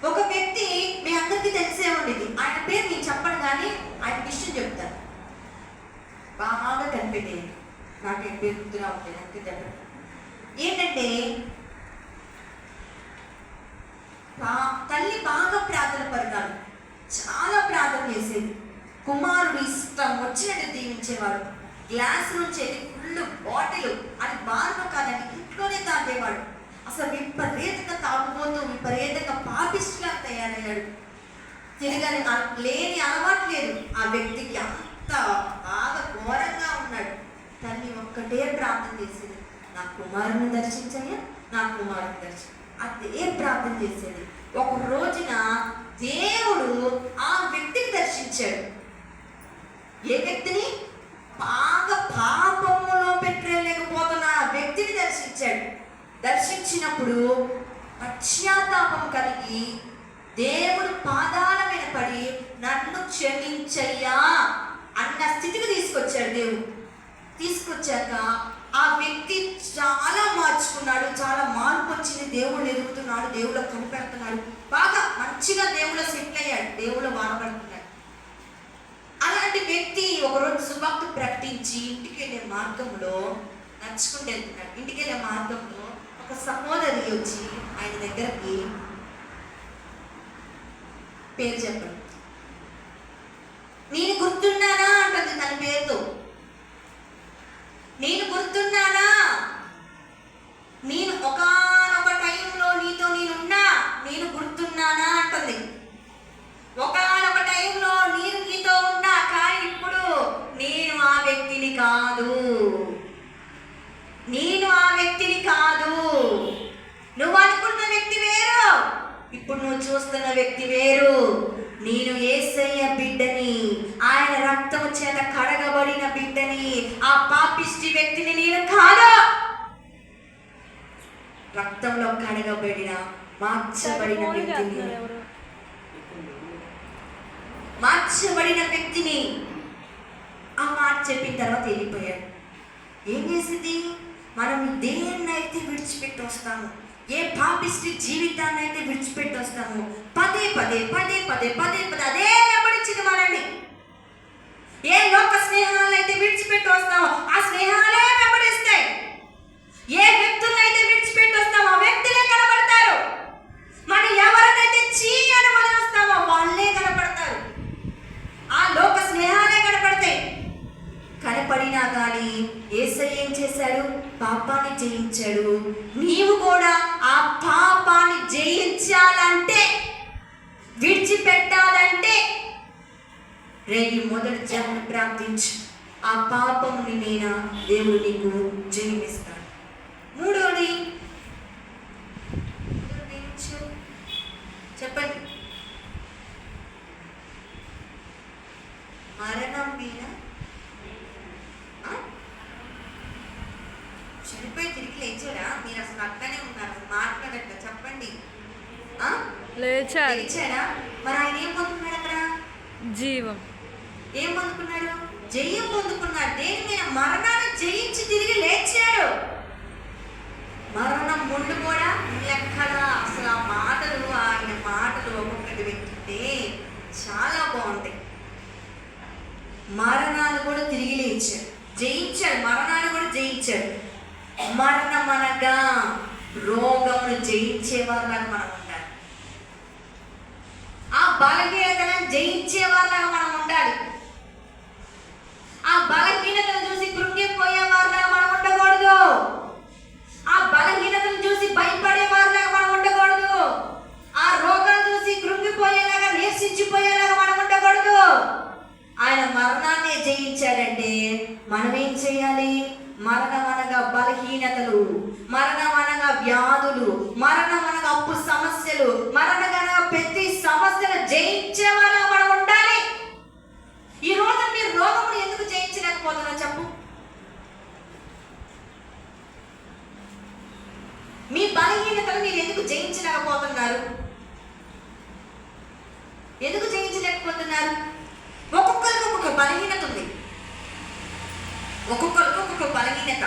ఒక వ్యక్తి మీ అందరికీ తెలిసే ఉండేది, ఆయన పేరు నేను చెప్పను కానీ ఆయన విషయం చెప్తాను. బాగా కనిపెట్టేది, నాకు ఏం పేరు గుర్తుగా ఉంటుంది అంతే చెప్పండి. ఏంటంటే తల్లి బాగా ప్రార్థన పడినాడు, చాలా ప్రార్థన చేసేది. కుమారుడు ఇష్టం వచ్చినట్టు దీవించేవాడు. గ్లాస్ నుంచి ఫుల్ బాటిల్, అది బాగా కాదండి, ఇంట్లోనే తాగేవాడు. అసలు విపరీతంగా తాగుబోతూ విపరీతంగా పాపిష్టిగా తయారయ్యాడు. తిరగని లేని అలవాటు లేదు ఆ వ్యక్తికి, అంత బాగా ఘోరంగా ఉన్నాడు. తల్లి ఒక్కటే ప్రార్థన చేసేది, నా కుమారుని దర్శించయ్యా, నా కుమారుని దర్శించ, అదే ప్రార్థన చేసేది. ఒక రోజున దేవుడు ఆ వ్యక్తిని దర్శించాడు. ఏ వ్యక్తిని? బాగా పాపములో పెట్టలేకపోతున్న ఆ వ్యక్తిని దర్శించాడు. దర్శించినప్పుడు పశ్చాత్తాపం కలిగి దేవుడు పాదాల మీద పడి నన్ను క్షమించయ్యా అన్న స్థితికి తీసుకొచ్చాడు దేవుడు. తీసుకొచ్చాక ఆ వ్యక్తి చాలా మార్చుకున్నాడు, చాలా మార్పు వచ్చింది. దేవుడు ఎదుగుతున్నాడు, దేవుడు కనిపెడుతున్నాడు, బాగా మంచిగా దేవుడు సెటిల్ అయ్యాడు, దేవుడు వాడబడుతున్నాడు. అలాంటి వ్యక్తి ఒకరోజు సువార్త ప్రకటించి ఇంటికి వెళ్ళే మార్గంలో నడుచుకుంటూ వెళ్తున్నాడు. ఇంటికి వెళ్ళే మార్గంలో ఒక సహోదరి వచ్చి ఆయన దగ్గరకి, పేరు చెప్పండి, నేను గుర్తున్నానా అంటుంది తన పేరుతో. నేను గుర్తున్నానా, నేను ఒకానొక టైంలో నీతో నేనున్నా, నేను గుర్తున్నానా అంటుంది. ఒకానొక టైంలో నేను నీతో ఉన్నా, కానీ ఇప్పుడు నేను ఆ వ్యక్తిని కాదు, నేను ఆ వ్యక్తిని కాదు. నువ్వు అనుకున్న వ్యక్తి వేరు, ఇప్పుడు నువ్వు చూస్తున్న వ్యక్తి వేరు. నేను యేసయ్య బిడ్డని, ఆయన రక్తము చేత కడగబడిన బిడ్డని, ఆ పాపిష్టి వ్యక్తిని నేను కాదు. రక్తంలో కడగబడిన మార్చబడిన వ్యక్తిని, మార్చబడిన వ్యక్తిని. ఆ మాట చెప్పిన తర్వాత వెళ్ళిపోయాడు. ఏం చేసింది? మనం దేన్నైతే విడిచిపెట్టి వస్తాము, ఏ పాపిష్టి జీవితాన్ని అయితే విడిచిపెట్టి వస్తాము, పదే పదే పదే పదే పదే పదే అదే వెంబడించింది మనల్ని. ఏ లోక స్నేహాలను అయితే విడిచిపెట్టి వస్తామో ఆ స్నేహాలే వెంబడిస్తాయి. ఏ వ్యక్తులను అయితే విడిచిపెట్టి వస్తామో ఆ వ్యక్తులే కనబడతారు. మనం ఎవరినైతే చీ అని వదిలేస్తామో వాళ్ళే కనపడతారు. ఆ లోక స్నేహాలే కనపడతాయి. కనపడినా కానీ యేసయ్య ఏం చేశాడు? పాపాన్ని జయించాడు. నీవు కూడా ఆ పాపాన్ని జయించాలంటే, విడిచిపెట్టాలంటే రేపు మొదటి జన్మ ప్రార్థించు. ఆ పాపముని నేను దేవుడు నీకు జయమిస్తాడు. మూడోది చెప్పండి, మరణం మీద చనిపోయి తిరిగి లేచాడా? మీరు అసలు అక్కడనే ఉన్నారు, మాట్లాడట. చెప్పండి, లేచాడా? మరి ఆయన ఏం పొందుకున్నాడు అక్కడ? జీవం. ఏం పొందుకున్నాడు? జయం పొందుకున్నాడు. దేని మీద? మరణాన్ని జయించి తిరిగి లేచాడు. మరణం ముందు కూడా లెక్కల. అసలు ఆ మాటలు, ఆయన మాటలు ఒక్కొక్కటి వింటుంటే చాలా బాగుంటాయి. మరణాలు కూడా తిరిగి లేచాడు, జయించాడు. మరణాలు కూడా జయించాడు. మరణం అనగా రోగమును జయించేవారిలాగా మనం ఉండాలి. ఆ బలహీనతలను జయించేవారిలాగా మనం ఉండాలి. ఆ బలహీనతను చూసి కృంగిపోయేవారిలాగా మనం ఉండకూడదు. ఆ బలహీనతను చూసి భయపడేవారిలాగా మనం ఉండకూడదు. ఆ రోగాలు చూసి కృంగిపోయేలాగా, నీరసించిపోయేలాగా మనం ఉండకూడదు. ఆయన మరణాన్ని జయించాడంటే మనం ఏం చేయాలి? మరణం అనగా బలహీనతలు, మరణం అనగా వ్యాధులు, మరణం అనగా అప్పు సమస్యలు, జయించే వాళ్ళ మనం ఉండాలి. ఈ రోజు మీరు రోగమును ఎందుకు జయించలేకపోతున్నా చెప్పు? మీ బలహీనతను మీరు ఎందుకు జయించలేకపోతున్నారు? ఎందుకు జయించలేకపోతున్నారు? ఒక్కొక్కరికి ఒక్కొక్క బలహీనత ఉంది. ఒక్కొక్కరికి ఒక్కొక్క బలహీనత.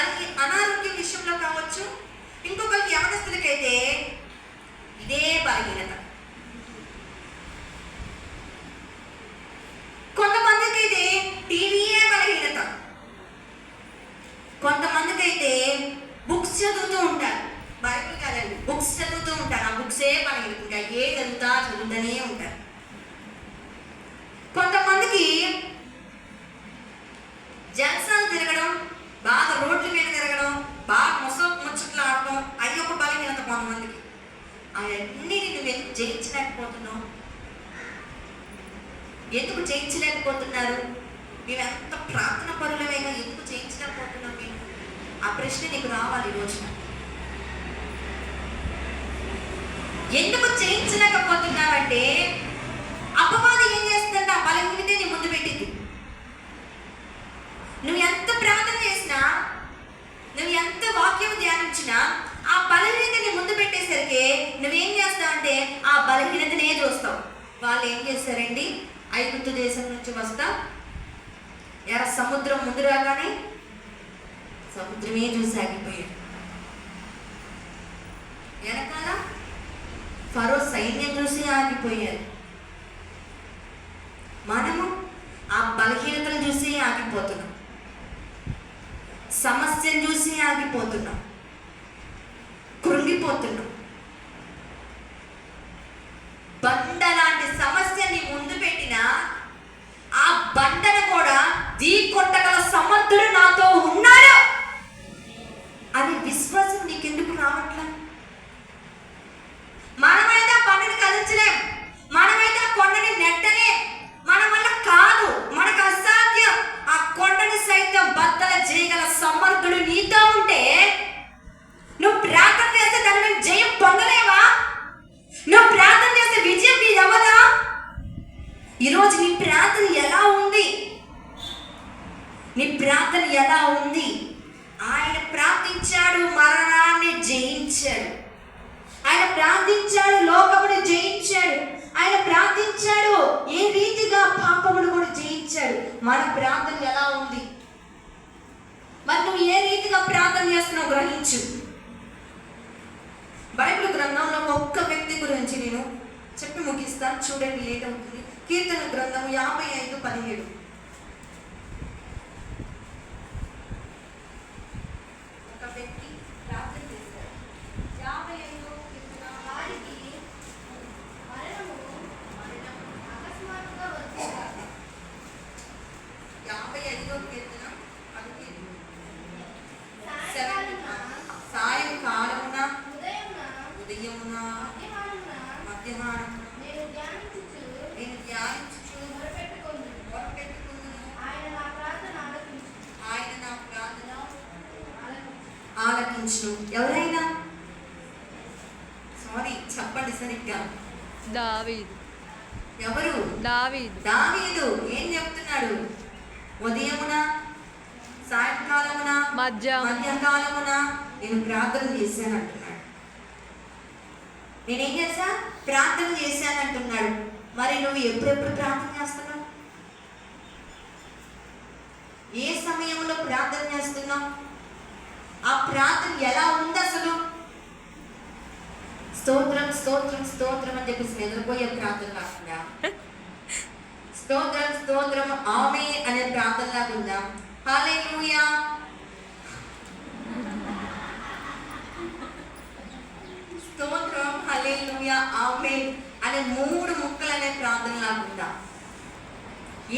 అది అనారోగ్యం విషయంలో కావచ్చు, ఇంకొకరికి యవనస్తులకైతే ఇదే బలహీనత. కొంతమందికి అయితే టీవీయే బలహీనత, కొంతమందికి అయితే బుక్స్ చదువుతూ ఉంటారు. బైబిల్ కాదండి, బుక్స్ చదువుతూ ఉంటారు. ఆ బుక్సే బలహీనత, ఇంకా ఏ చదువుతూనే ఉంటారు. కొంతమందికి జల్సాలు తిరగడం, బాగా రోడ్ల మీద తిరగడం, బాగా ముచ్చట్లు ఆడటం, అవి ఒక బలహీనత కొంతమందికి. అవన్నీ నువ్వు ఎందుకు జయించలేకపోతున్నావు? ఎందుకు జయించలేకపోతున్నారు? మేము ఎంత ప్రార్థన పరులమేగా ఎందుకు జయించలేకపోతున్నాం? మేము ఆ ప్రశ్న నీకు రావాలి ఈ రోజున. ఎందుకు జయించలేకపోతున్నావంటే అపవాది ఏం చేస్తుందంటే ఆ బలహీనతే నీ ముందు పెట్టింది. నువ్వు ఎంత ప్రార్థన చేసినా, నువ్వు ఎంత వాక్యం ధ్యానించినా ఆ బలహీనతని ముందు పెట్టేసరికి నువ్వేం చేస్తావు అంటే ఆ బలహీనతనే చూస్తావు. వాళ్ళు ఏం చేస్తారండి? ఐగుప్తు దేశం నుంచి వస్తా ఎర్ర సముద్రం ముందు రాగానే సముద్రమే చూసి ఆగిపోయాడు. వెనకాల ఫరో సైన్యం చూసి ఆగిపోయారు. మనము ఆ బలహీనతను చూసి ఆగిపోతున్నాం, సమస్యను చూసి ఆగిపోతున్నాం, కృంగిపోతున్నాం. బండ లాంటి సమస్య నీ ముందు పెట్టినా ఆ బండను కూడా కొట్టగల సమర్థుడు నాతో ఉన్నాడు అని విశ్వాసం నీకెందుకు రావట్లా? మనమైతే ఆ బండని కదిలించలేం, మనమైతే ఆ కొండని నెట్టలేం, మన వల్ల కాదు, మనకు అసాధ్యం. ఆ కొండని సైతం బద్దల చేయగల సమర్థుడు నీతో ఉంటే నువ్వు ప్రార్థన చేస్తే దాని మీద జయం పొందలేవా? నువ్వు ప్రార్థన చేస్తే విజయం నీది అవ్వదా? ఈరోజు నీ ప్రార్థన ఎలా ఉంది? నీ ప్రార్థన ఎలా ఉంది? ఆయన ప్రార్థించాడు, మరణాన్ని జయించాడు. ఆయన ప్రార్థించాడు, లోకమును జయించాడు. ఆయన ప్రార్థించాడు, ఏ రీతిగా పాపమును కూడా జయించాడు. మన ప్రార్థన ఎలా ఉంది? మరి నువ్వు ఏ రీతిగా ప్రార్థన చేస్తున్నావు గ్రహించు. బైబిల్ గ్రంథంలో ఒక్క వ్యక్తి గురించి నేను చెప్పి ముగిస్తాను, చూడండి లేట్ అవుతుంది. కీర్తన గ్రంథం 55:17. ఒక వ్యక్తి ప్రార్థన చేశాడు. 55 కీర్తన. వారికి మరణం అకస్మాత్తుగా వచ్చింది. 55 కీర్తన 17. సాయంకాలమున ఉదయమున మధ్యాహ్నం నేను ధ్యానించుచు మొరపెట్టుకొందును. ఆయన నా ప్రార్థన ఆలకించును. ఎవరైనా చెప్పండి సరిగ్గా. దావీదు. ఎవరు? దావీదు. ఏం చెప్తున్నాడు? ఉదయమున, సాయంకాలమున, మధ్యకాలమున నేను ప్రార్థన చేశాను అంటున్నాడు. నేనేం చేశా? ప్రార్థన చేశాను అంటున్నాడు. మరి నువ్వు ఎప్పుడెప్పుడు ప్రార్థన చేస్తున్నావు? ఏ సమయంలో ప్రార్థన చేస్తున్నావు? ఆ ప్రార్థన ఎలా ఉంది అసలు? స్తోత్రం స్తోత్రం స్తోత్రం అని చెప్పేసి నిద్రపోయే ప్రార్థన కాకుండా స్తోత్రం స్తోత్రం ఆమేన్ అనే ప్రార్థన లాగా ఉందా? హల్లెలూయా, స్తోత్రం, హల్లెలూయా, ఆమేన్ అనే 3 ముక్కలు అనే ప్రార్థన లాగా ఉందా?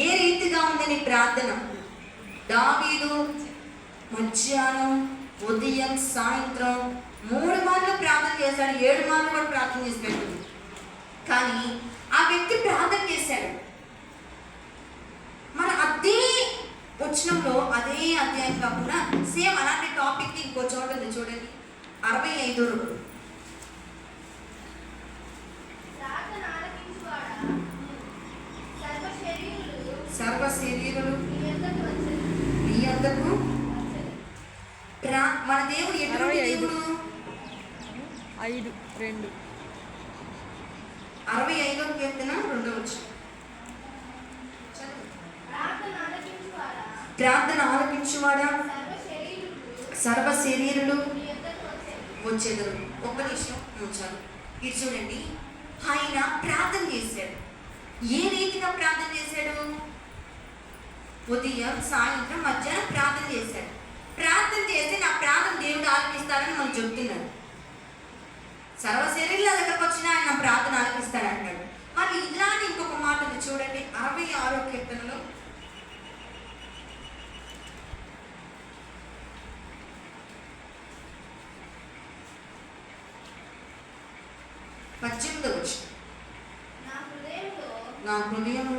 ఏ రీతిగా ఉంది నీ ప్రార్థన? దావీదు మధ్యాహ్నం, ఉదయం, సాయంత్రం 3 మార్లు ప్రార్థన చేశాడు. 7 మార్లు కూడా ప్రార్థన చేసి పెట్టింది. కానీ ఆ వ్యక్తి ప్రార్థన చేశాడు. మన అదే వచనంలో అదే అధ్యాయం కాకుండా సేమ్ అలాంటి టాపిక్ ఇంకో చోట ఉంది చూడండి. 65 మన దేవుడు ఎటువంటి దేవుడు? 5:2 65వ కీర్తన 2వ వచనం. ప్రార్థన ఆలకించువాడా సర్వ శరీరులు వచ్చేదరు. ఒక్క నిమిషం చాలు. ఇది చూడండి, ఆయన ప్రార్థన చేశాడు. ఏ రీతిగా ప్రార్థన చేశాడు? ఉదయం, సాయంత్రం, మధ్యాహ్నం ప్రార్థన చేశాడు. ప్రార్థన చేస్తే నా ప్రార్థన దేవుడు ఆలకిస్తాడని మనం చెప్తున్నాడు. సర్వ శరీరుల దగ్గరకు వచ్చిన ఆయన నా ప్రార్థన ఆలకిస్తాడు అంటాడు. మరి ఇలాంటి ఇంకొక మాట ఉంది చూడండి, 66వ కీర్తనలో 18వ వచనం. నా హృదయము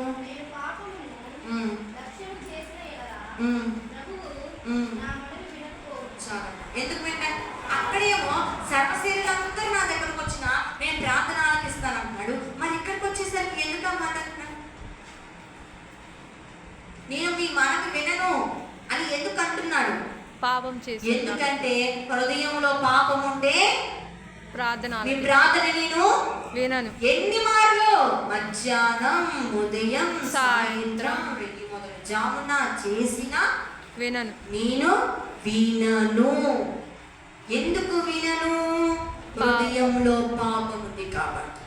చాలా ఎందుకు వింటాను? అక్కడేమో సర్వశరీరులందరూ నా దగ్గరకు వచ్చినా నేను ప్రార్థన ఆలకిస్తాను అంటున్నాడు. మరి ఇక్కడికి వచ్చేసరికి ఎందుకు మాట్లాడుతున్నాడు? నేను మీ మనకు వినను అని ఎందుకు అంటున్నాడు? పాపం చేసి. ఎందుకంటే హృదయంలో పాపం ఉంటే ప్రార్థన నేను వినను. ఎన్ని మార్లు? మధ్యాహ్నం, ఉదయం, సాయంత్రం, జామున చేసిన వినను. నేను వినను. ఎందుకు వినను? హృదయంలో పాపం ఉంది కాబట్టి.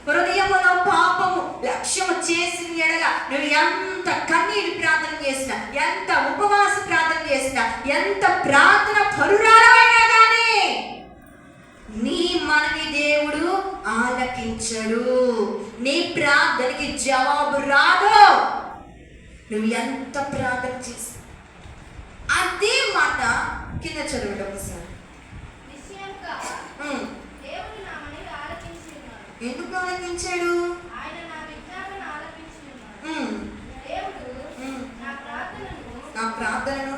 హృదయంలో పాపము లక్ష్యము చేసిన ఎడల నువ్వు ఎంత కన్నీరు ప్రార్థన చేసినా, ఎంత ఉపవాస ప్రార్థన చేసినా, ఎంత ప్రార్థన పరురాలైనా కానీ నీ మనవి దేవుడు ఆలకించడు. నీ ప్రార్థనకి జవాబు రాదు. నువ్వు ఎంత ప్రార్థన చేసినా. అదే మాట కింద చదవడం ఒకసారి. ఎందుకు ఆలకించాడు? నా ప్రార్థనను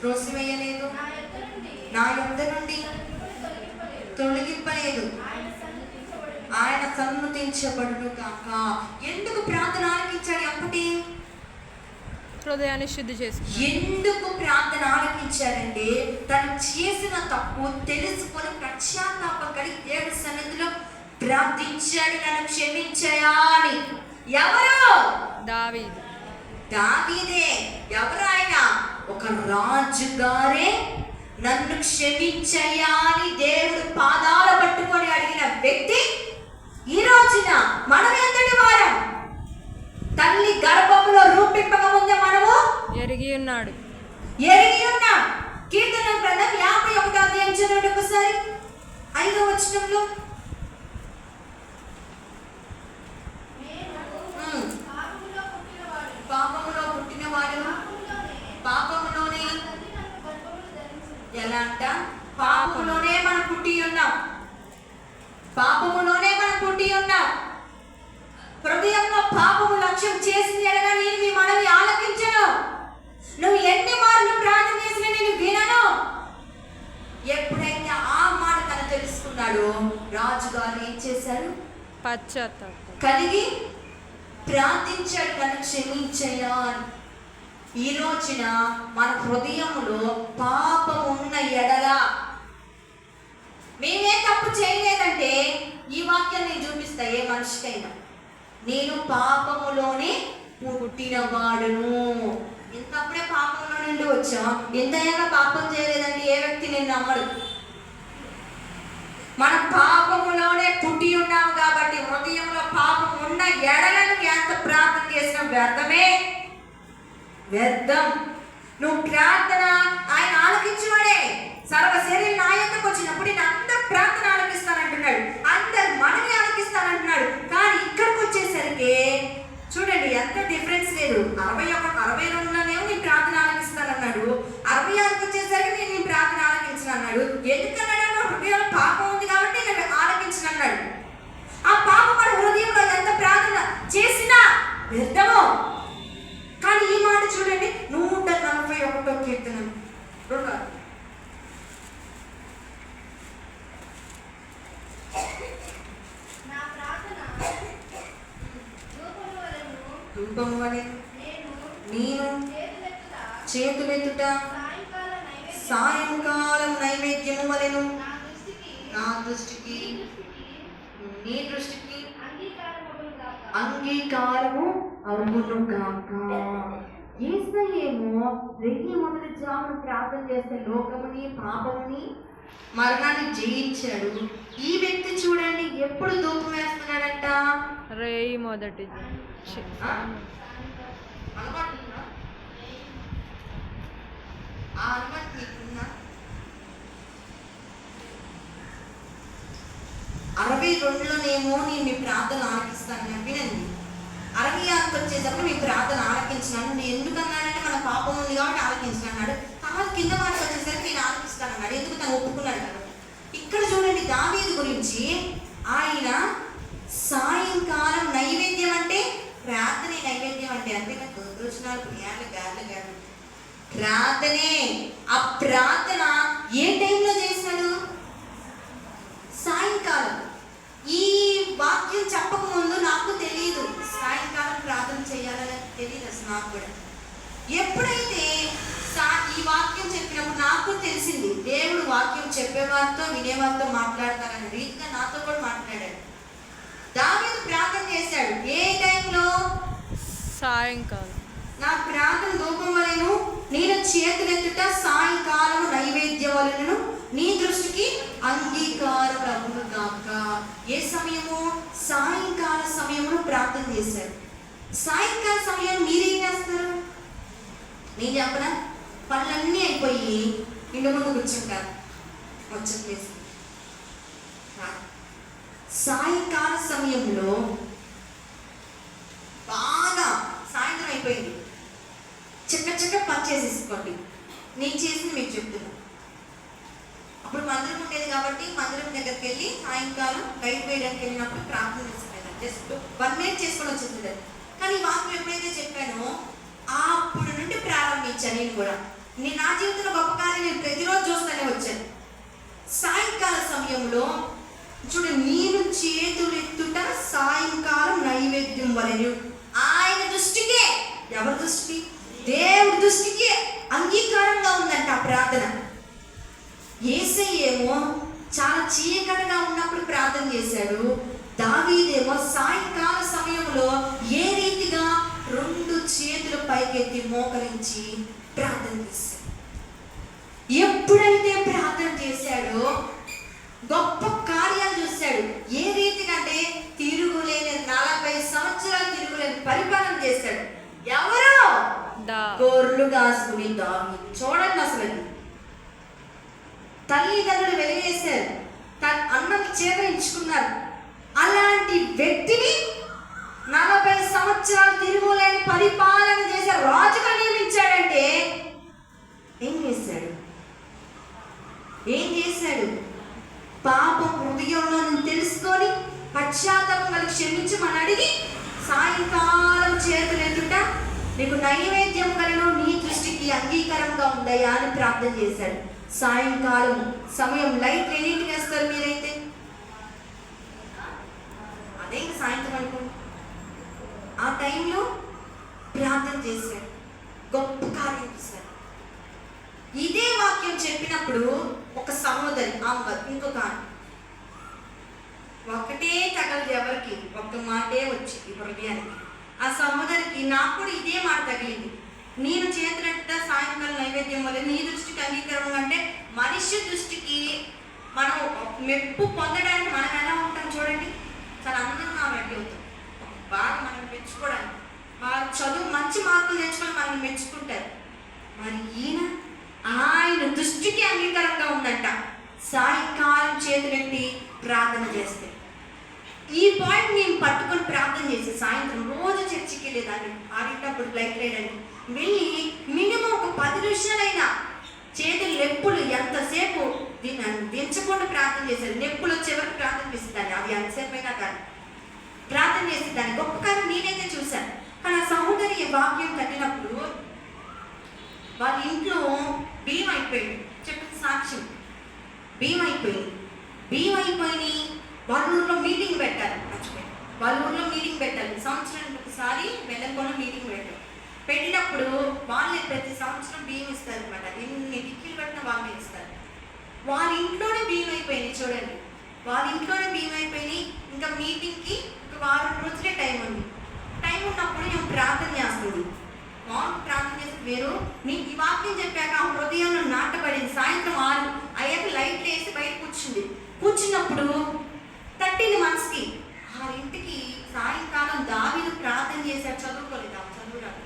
త్రోసివేయలేదు, నా యొద్ద నుండి తొలగింపలేదు, ఆయన సన్నుతించబడును కాక. ఎందుకు ప్రార్థన ఆలకించాడు? అప్పటి హృదయాన్ని శుద్ధి చేసి. ఎందుకు ప్రార్థన ఆలకించాడంటే తను చేసిన తప్పు తెలుసుకొని పశ్చాత్తాపం కలిగి దేవుడి సన్నిధిలో ప్రార్థించాడు, నన్ను క్షమించయా అని. ఎవరు? దావీదే. ఎవరు ఆయన? ఒక రాజుగారే నన్ను క్షమించయా అని దేవుడు పాదాలు పట్టుకొని అడిగిన వ్యక్తి ఈ రోజున మనం ఎంతటి వారం? తల్లి గర్భంలో రూపింపక ముందే మనము ఎరిగి ఉన్నాం. కీర్తన గ్రంథం 51వ అధ్యాయం చదవండి ఒకసారి, 5వ వచనంలో. పాపములో పుట్టినవాడు పాపములోనే. ఎలా అంట? పాపములోనే మనం పుట్టి ఉన్నాం. పాపములోనే మనం పుట్టి ఉన్నాం. హృదయంలో పాపము లక్ష్యం చేసింది ఎడగా నేను మీ మనవి ఆలకించను. నువ్వు ఎన్ని మార్లు ప్రార్థన చేసినా నేను వినను. ఎప్పుడైతే ఆ మాట తను తెలుసుకున్నాడు, రాజుగారు ఏం చేశారు? పశ్చాత్తాపం కలిగి ప్రార్థించాడు, నన్ను క్షమించయ్యా. ఈ రోజున మన హృదయంలో పాపం ఉన్న ఎడల మేమే తప్పు చేయలేదంటే ఈ వాక్యం నేను చూపిస్తా ఏ మనిషికైనా. నేను పాపములోనే పుట్టినవాడును. ఇంతప్పుడే పాపంలో నుండి వచ్చా, ఎంతైనా పాపం చేయలేదండి ఏ వ్యక్తి నేను నమ్మడు. మన పాపములోనే పుట్టి ఉన్నాము కాబట్టి హృదయంలో పాపం ఉన్న ఎడలను ఎంత ప్రార్థన చేసినా వ్యర్థమే, వ్యర్థం. నువ్వు ప్రార్థన ఆయన ఆలకించువాడే. సర్వ శరీరం నా యొద్దకు వచ్చినప్పుడు నేను అందరు ప్రార్థన ఆలకిస్తానంటున్నాడు, అందరు మనని ఆలకిస్తానంటున్నాడు. కానీ ఇక్కడికి వచ్చేసరికి చూడండి ఎంత డిఫరెన్స్ లేదు. 62లోనేమో నేను ప్రార్థన ఆలకిస్తానన్నాడు, 66కి వచ్చేసరికి నేను ప్రార్థన ఆలకించను అన్నాడు. ఎందుకన్నాడు? హృదయంలో పాపం ఉంది కాబట్టి నేను ఆలకించను అన్నాడు. ఆ పాపం మన హృదయంలో ఎంత ప్రార్థన చేసినా వ్యర్థము. కానీ ఈ మాట చూడండి, 141వ కీర్తన 2. ధూపము వలె నేను చేతులెత్తుట నైవేద్యము వలెను నా దృష్టికి నీ దృష్టికి అంగీకారము అవును గాక. యేసయ్యేమో రెల్లి మొదటి జామున ప్రార్థన చేస్తే లోకముని పాపముని మరణాన్ని జయించాడు. ఈ వ్యక్తి చూడండి ఎప్పుడు ధూపం వేస్తున్నాడంట. రేయి మొదటి అనుమతి నీకున్నా 62లోనేమో నేను మీ ప్రార్థన ఆలకిస్తాను. వినండి, 66కి వచ్చేటప్పుడు మీ ప్రార్థన ఆలకించినాను. నేను ఎందుకన్నాడంటే మన పాపం ఉంది కాబట్టి ఆలకించినాడు. తర్వాత కింద వారికి వచ్చేసరికి నేను ఆలకిస్తాను అన్నాడు. ఎందుకు తను ఒప్పుకున్నాడు కదా. ఇక్కడ చూడండి దావీదు గురించి, ఆయన సాయంకాలం నైవేద్యం అంటే ప్రార్థనే నైవేద్యం అంటే అంతేగా దోషనాలు గార్లు ప్రార్థనే. ఆ ప్రార్థన ఏ టైంలో చేశాడు? సాయంకాలం. ఈ వాక్యం చెప్పక ముందు నాకు తెలియదు సాయంకాలం ప్రార్థన చేయాలని తెలియదు అసలు నాకు కూడా. ఎప్పుడైతే ఈ వాక్యం చెప్పినప్పుడు నాకు తెలిసింది దేవుడు వాక్యం చెప్పేవారితో వినేవారితో మాట్లాడతారనే రీతిగా నాతో కూడా మాట్లాడాడు. దావీదు ప్రార్థన చేశాడు. ఏ టైంలో? సాయంకాలం. నా ప్రార్థన ధూపం వలెను నేను చేతులెత్తుట సాయంకాలము నైవేద్యం వలెను నీ దృష్టికి అంగీకారమును గాక. ఏ సమయము? సాయంకాల సమయమును ప్రార్థన చేశారు. సాయంకాల సమయం మీరేం చేస్తారు? నేను చెప్పనా? పనులన్నీ అయిపోయి ఇంటి ముందు కూర్చుంటారు. వచ్చేసి సాయంకాల సమయంలో బాగా సాయంత్రం అయిపోయింది, చక్క పని చేసేసుకోండి. నేను చేసింది మీకు చెప్తున్నా. అప్పుడు మందిరం ఉండేది కాబట్టి మందిరం దగ్గరికి వెళ్ళి సాయంకాలం బయట వేయడానికి వెళ్ళినప్పుడు ప్రార్థన చేసుకునేది. జస్ట్ 1 మినిట్ చేసుకొని వచ్చేసింది. కానీ వాక్యం ఎప్పుడైతే చెప్పానో అప్పుడు నుండి ప్రారంభించాను. నేను కూడా నా జీవితంలో గొప్ప కార్యం నేను ప్రతిరోజు చూస్తూనే వచ్చాను. సాయంకాల సమయంలో చూడు, నేను చేతులెత్తుట సాయంకాలం నైవేద్యం వలెను. ఆయన దృష్టికే, ఎవరి దృష్టి? దేవుడి దృష్టికి అంగీకారంగా ఉందంట ఆ ప్రార్థన. యేసయ్యేమో చాలా చీకటిగా ఉన్నప్పుడు ప్రార్థన చేశాడు. దావీదేమో సాయంకాల సమయంలో ఏ రీతిగా 2 చేతులు పైకెత్తి మోకరించి ప్రార్థన చేశాడు. ఎప్పుడైతే ప్రార్థన చేశాడో గొప్ప కార్యాలు చూశాడు. ఏ రీతిగా అంటే తిరుగులేని 40 సంవత్సరాలు తిరుగులేని పరిపాలన చేశాడు. ఎవరు? గొర్రెలు కాసుకుని దావీదు. చూడండి, అసలు తల్లిదండ్రులు వెలివేశారు, అన్నం చేకరించుకున్నారు. అలాంటి వ్యక్తిని 40 సంవత్సరాలు తిరుగులేని పరిపాలన చేసే రాజుగా నియమించాడంటే ఏం చేశాడు? పాపం హృదయంలో తెలుసుకొని పశ్చాత్తాపం కలిగి క్షమించమని అడిగి సాయంకాలం చేతులెత్తుట నీకు నైవేద్యం వలెను నీ దృష్టికి అంగీకారంగా ఉందయ్యా అని ప్రార్థన చేశాడు. సాయంకాలం సమయం లైట్ ఎన్నింటికి వేస్తారు మీరైతే? అదే సాయంత్రం అనుకోండి. ఆ టైంలో ప్రార్థన చేశాడు, గొప్ప కార్యం చేశాడు. ఇదే వాక్యం చెప్పినప్పుడు ఒక సహోదరి ఇంకొక ఒకటే తగలదు ఎవరికి, ఒక్క మాటే వచ్చింది హృదయానికి. ఆ సహోదరికి నాకు కూడా ఇదే మాట తగిలింది. నేను చేతులెత్తుట సాయంకాలం నైవేద్యం వల్ల నీ దృష్టికి అంగీకారం అంటే మనిషి దృష్టికి మనం మెప్పు పొందడానికి మనం ఎలా ఉంటాం చూడండి. చాలా అందంగా రెడీ అవుతాం, బాగా మనం మెచ్చుకోవడానికి, బాగా చదువు మంచి మార్కులు తెచ్చుకొని మనం మెచ్చుకుంటారు. మరి ఈయన ఆయన దృష్టికి అంగీకారంగా ఉందంట సాయంకాలం చేతులెత్తి ప్రార్థన చేస్తే. ఈ పాయింట్ నేను పట్టుకొని ప్రార్థన చేసి సాయంత్రం రోజు చర్చికి వెళ్ళేదాన్ని. ఆడేటప్పుడు లైట్ లేదండి, వెళ్ళి మినిమం ఒక 10 నిమిషాలైనా చేతులు నొప్పులు ఎంతసేపు దీన్ని దించకుండా ప్రార్థన చేశారు. నొప్పులు వచ్చే వరకు ప్రార్థన చేసేదాన్ని. అది ఎంతసేపు అయినా కానీ ప్రార్థన చేసేదాన్ని. గొప్ప కాలం నేనైతే చూశాను. కానీ ఆ సహోదరి వాక్యం కట్టినప్పుడు వాళ్ళ ఇంట్లో బియ్యం అయిపోయింది. చెప్పిన సాక్ష్యం, బియ్యం అయిపోయి వాళ్ళ ఊర్లో మీటింగ్ పెట్టాలి. వాళ్ళ ఊర్లో మీటింగ్ పెట్టాలి. సంవత్సరానికి ఒకసారి వెళ్ళకుండా మీటింగ్ పెట్టినప్పుడు వాళ్ళే ప్రతి సంవత్సరం బియ్యం ఇస్తారు అనమాట. ఎన్ని టిక్కీలు పెట్టినా వాళ్ళే ఇస్తారు. వాళ్ళ ఇంట్లోనే బియ్యం అయిపోయినాయి. చూడండి, వాళ్ళ ఇంట్లోనే బియ్యం అయిపోయినాయి. ఇంకా మీటింగ్కి ఒక వారం రోజులే టైం ఉంది. టైం ఉన్నప్పుడు మేము ప్రార్థన చేస్తుంది. ప్రార్థన చేసి వేరు నీకు ఈ వాక్యం చెప్పాక ఆ హృదయంలో నాటబడింది. సాయంత్రం 6 అయ్యాక లైట్లు వేసి బయట కూర్చున్నప్పుడు తట్టింది మనసుకి. ఆ ఇంటికి సాయంకాలం దావీదు ప్రార్థన చేశాడు. చదువుకోలేదు, చదువురాడు,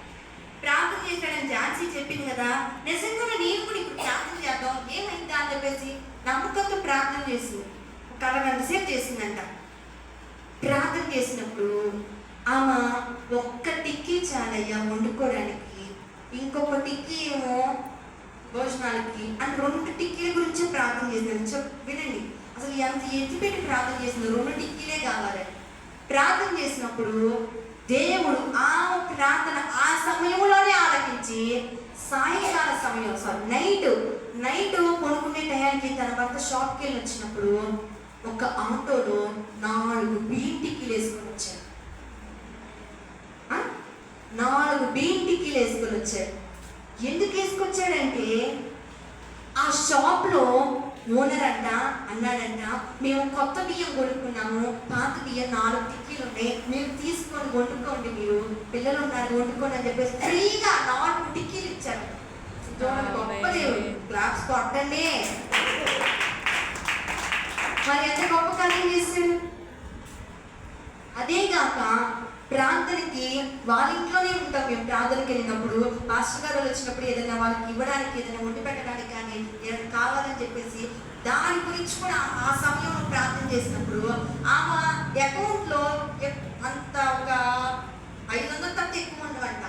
ప్రార్థన చేశాడని ఝాన్సీ చెప్పింది కదా, నిజంగా నేను కూడా ఇప్పుడు ప్రార్థన చేద్దాం ఏమైందా అని చెప్పేసి నమ్మకంతో ప్రార్థన చేసింది. ఒక అరగంట సేపు చేసిందంట. ప్రార్థన చేసినప్పుడు ఆమె ఒక్క టిక్కీ చాలయ్యా వండుకోవడానికి, ఇంకొక టిక్కీ ఏమో భోజనాలకి అని 2 టిక్కీల గురించి ప్రార్థన చేసింది. వినండి అసలు ఎంత ఎత్తిపెట్టి ప్రార్థన చేసింది. 2 టిక్కీలే కావాలి. ప్రార్థన చేసినప్పుడు దేవుడు ఆ ప్రార్థన ఆ సమయంలోనే ఆలకించి సాయంకాల సమయం నైట్ కొనుక్కునే టయానికి తన భర్త షాప్కి వెళ్ళి వచ్చినప్పుడు ఒక ఆటోలో 4 బియ్యం టిక్కీలు వేసుకొని వచ్చాడు. 4 బియ్యం టిక్కీలు వేసుకొని వచ్చాడు. ఎందుకు వేసుకొచ్చాడంటే ఆ షాప్లో ఓనర్ అన్నాడంట, మేము కొత్త బియ్యం కొనుక్కున్నాము, పాత బియ్యం 4 టిక్కీలు ఉన్నాయి, మీరు తీసుకొని వండుకోండి, మీరు పిల్లలు ఉన్నారు వండుకోండి అని చెప్పేసి ఫ్రీగా 4 టిక్కీలు ఇచ్చారు. గొప్ప దేవుడు, క్లాప్స్ కొట్టండి. మరి ఎంత గొప్ప కార్యం చేశాడు. అదేగాక ప్రార్థనకి వాళ్ళ ఇంట్లోనే ఉంటాం. మేము ప్రార్థనకి వెళ్ళినప్పుడు పాస్టర్ గారు వచ్చినప్పుడు ఏదైనా వాళ్ళకి ఇవ్వడానికి, ఏదైనా వండి పెట్టడానికి కానీ ఏదైనా కావాలని చెప్పేసి దాని గురించి కూడా ఆ సమయంలో ప్రార్థన చేసినప్పుడు ఆమె అకౌంట్లో అంత ఒక 500 తప్ప ఎక్కువ ఉండవంట.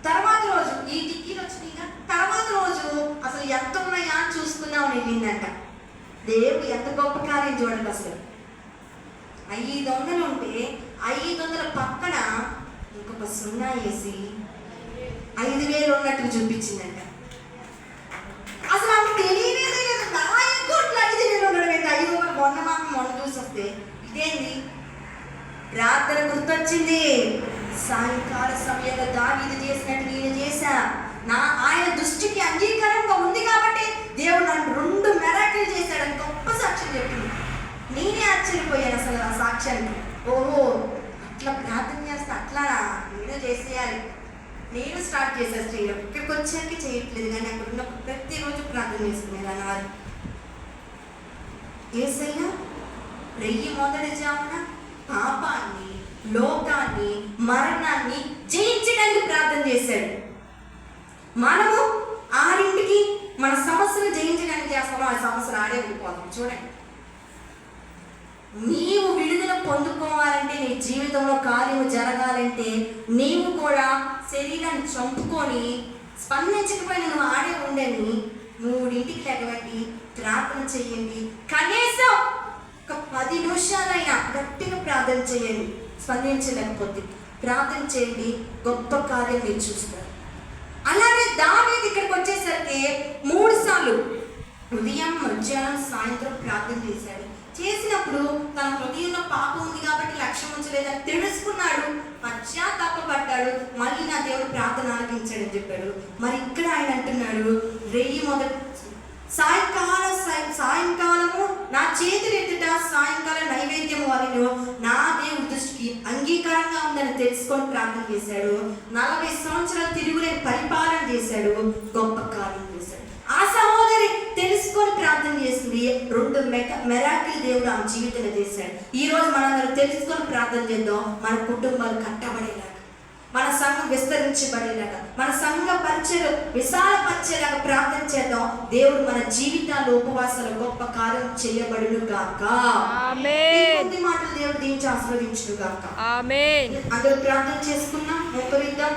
తర్వాత రోజు ఈ టిక్కీలు వచ్చినాయిగా, తర్వాత రోజు అసలు ఎంత ఉన్నాయా అని చూసుకుందామని వెళ్ళిందంట. దేవుడు ఎంత గొప్ప కార్యం చూడండి. అసలు 500 ఉంటే 500 పక్కన ఇంకొక 0 వేసి 5000 ఉన్నట్టు చూపించిందంట. అసలు ఆమె తెలియలేదు. నా అకౌంట్లో 5000 ఉండడం ఏంటి? 500 మొన్న చూసి వస్తే ఇదేంటి ప్రార్థన గుర్తొచ్చింది. సాయంకాల సమయంలో దావీదు చేసినట్టు నేను చేశా. ఆయన దృష్టికి అంగీకారంగా ఉంది కాబట్టి దేవుడు నన్ను 2 మిరాకిల్ చేశాడని గొప్ప సాక్ష్యం చెప్పింది. నేనే ఆశ్చర్యపోయాను అసలు ఆ సాక్ష్యానికి. ఓహో, అట్లా ప్రార్థన చేస్తే అట్లా నేను చేసేయాలి. నేను స్టార్ట్ చేశాను చేయడం. ఇక్కడికి వచ్చాక చేయట్లేదు, కానీ అక్కడ ఉన్నప్పుడు ప్రతిరోజు ప్రార్థన చేసుకునేదాన్ని. వారు యేసయ్య మొదటి జామున పాపాన్ని, లోకాన్ని, మరణాన్ని జయించడానికి ప్రార్థన చేశాడు. మనము 6కి మన సమస్యను జయించడానికి చేస్తాము, ఆ సమస్యలు ఆడే ఉండిపోతాం. చూడండి, నీవు విడుదల పొందుకోవాలంటే, నీ జీవితంలో కార్యము జరగాలంటే నీవు కూడా శరీరాన్ని చంపుకొని స్పందించకపోయినా నువ్వు ఆడే ఉండని 3ంటికి లెగవండి, ప్రార్థన చేయండి. కనీసం ఒక 10 నిమిషాలైనా గట్టిగా ప్రార్థన చేయండి. స్పందించలేకపోతే ప్రార్థన చేయండి, గొప్ప కార్యం మీరు చూస్తారు. అలాగే దావీదు ఇక్కడికి వచ్చేసరికి 3 సార్లు ఉదయం, మధ్యాహ్నం, సాయంత్రం ప్రార్థన చేశాడు. చేసినప్పుడు తన హృదయంలో పాపం ఉంది కాబట్టి లక్ష్యం ఉంచలేదని తెలుసుకున్నాడు, పశ్చాత్తాపడ్డాడు, మళ్ళీ నా దేవుడు ప్రార్థన ఆలకించాడని చెప్పాడు. మరి ఇక్కడ ఆయన అంటున్నాడు, సాయంకాలము నా చేతులు ఎత్తుట సాయంకాల నైవేద్యం వారిను నా దేవుడి దృష్టికి అంగీకారంగా ఉందని తెలుసుకొని ప్రార్థన చేశాడు. 40 సంవత్సరాలు తిరుగులేని పరిపాలన చేశాడు, గొప్ప కార్యం చేశాడు. ఆ సహోదరి తెలుసుకొని ప్రార్థన చేసింది. 2 మిరాకిల్ దేవుడు ఆమె జీవితంలో చేశాడు. ఈ రోజు మనందరం తెలుసుకొని ప్రార్థన చేద్దాం. మన కుటుంబాలు కట్టబడేలాగా, మన సంఘం విస్తరించబడేలాగా, మన సంఘ పరిచయం విశాలపరిచేలాగా ప్రార్థన చేద్దాం. దేవుడు మన జీవితాల్లో ఉపవాసాలు గొప్ప కార్యం చేయబడును గాక. ఆమేన్. మాటలు దేవుడు దీవించి ఆశీర్వదించును గాక. ఆమేన్. అందరూ ప్రార్థన చేసుకున్నాం, మోకరిద్దాం.